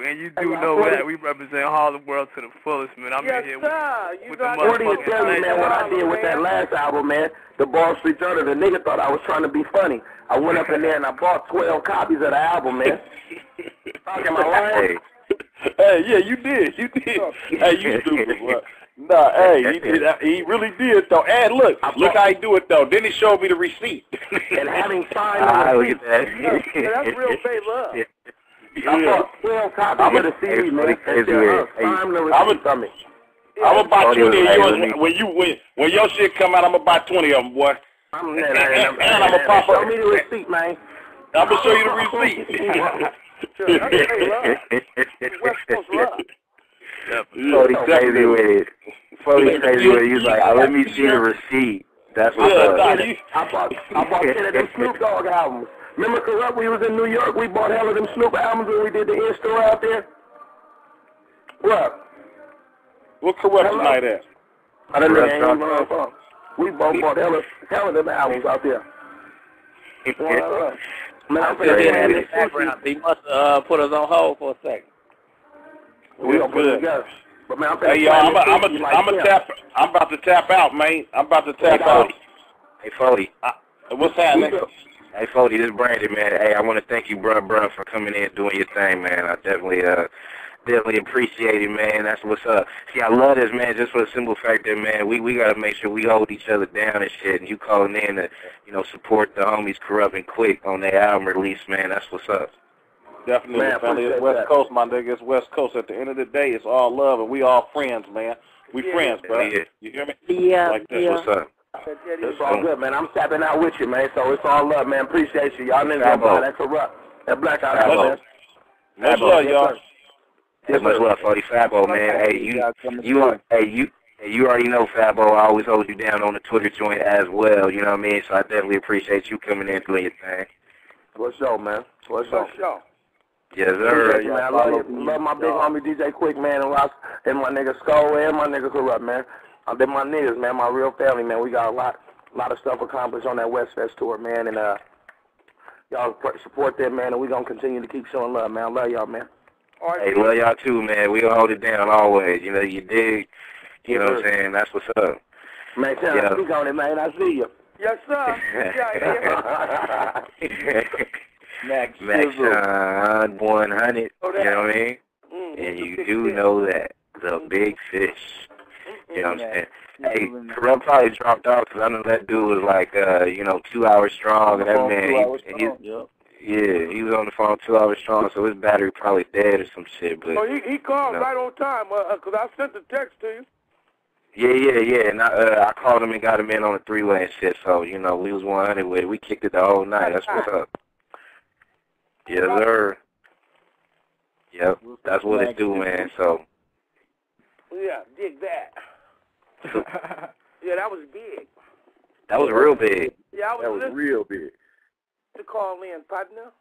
And you do know that we represent Harlem World to the fullest, man. I'm in here with the motherfucking. What do you tell you, man? What I did with that last album, man, the Ball Street Journal, the nigga thought I was trying to be funny. I went up in there and I bought 12 copies of the album, man. Talking my line. Hey, yeah, you did. Hey, you stupid, boy. Nah, hey, he did. He really did, though. And look how he do it, though. Then he showed me the receipt. And having signed the receipt. That's real fake love. I bought 12 copies of the CD, man. Sign the receipt from me. I'm gonna buy 20 of yours. When your shit come out, I'm gonna buy 20 of them, boy. I'm gonna pop up. Show me the receipt, man. I'm gonna show you the receipt. West Coast love. Foley crazy with it. Foley crazy with it. He's like, let me see the receipt. That's what's up. I bought 10 of them Snoop Dogg albums. Remember Kurupt, we was in New York, we bought hell of them Snoop albums when we did the in-store out there? What Kurupt tonight at? I don't know. We both bought hell of them albums out there. Man, I'm in the background. He must put us on hold for a second. We gonna put it together. But man, hey, y'all, I'm about to tap out, man. I'm about to tap out. Hey, Foley. What's happening? Hey, Foley, this is Brandon, man. Hey, I want to thank you, bruh, for coming in and doing your thing, man. I definitely appreciate it, man. That's what's up. See, I love this, man, just for the simple fact that, man, we got to make sure we hold each other down and shit. And you calling in to, support the homies Kurupt and Quick on their album release, man. That's what's up. Definitely, man, family. It's West Coast, my nigga. It's West Coast. At the end of the day, it's all love, and we all friends, man. We friends, bro. Yeah. You hear me? Yeah. Like that. What's up? It's all good, man. I'm tapping out with you, man. So it's all love, man. Appreciate you. Y'all niggas gonna that Kurupt. That black out there, man. Much love, y'all. Yeah, much love, 45, man. Hey, you already know, Fabo, I always hold you down on the Twitter joint as well, you know what I mean? So I definitely appreciate you coming in and doing your thing. What's up, man? What's up? Yes, sir. Man, I love my big homie DJ Quick, man, and my nigga Skull and my nigga Kurupt, man. They're my niggas, man, my real family, man. We got a lot of stuff accomplished on that West Fest tour, man, and y'all support them, man, and we gonna continue to keep showing love, man. I love y'all, man. Hey, love y'all too, man. We gonna hold it down always. You know, you dig. You know what I'm saying? That's what's up. Man, speak on it, man. I see you. Yes, sir. Max 100. You know what I mean? And you do know that. The big fish. You know what I'm saying? Hey, Kurupt probably dropped off because I know that dude was like, 2 hours strong. And that man, he was on the phone 2 hours strong, so his battery probably dead or some shit. But he called right on time because I sent the text to you. Yeah. And I called him and got him in on a three-way and shit. So, we was 100 with it. We kicked it the whole night. That's what's up. Yes, sir. Yep, that's what it do, man. So. Yeah, dig that. Yeah, that was big. That was real big. Yeah, that was real big. to call in, partner.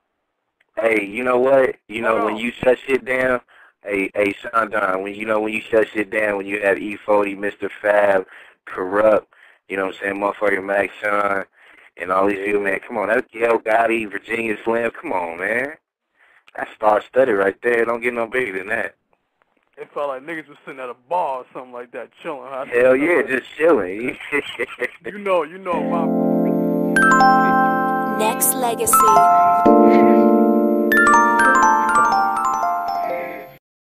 Hey, you know what? You know, when you shut shit down, hey, Sean Don, when you shut shit down, when you have E40, Mr. Fab, Kurupt, you know what I'm saying, motherfucker Max Sean, and all these people, man, come on, that's Gail Gotti, Virginia Slim, come on, man. That's star-studded right there. Don't get no bigger than that. It felt like niggas was sitting at a bar or something like that, chilling. Hell yeah, just chilling. you know, my... Nexxlegacy.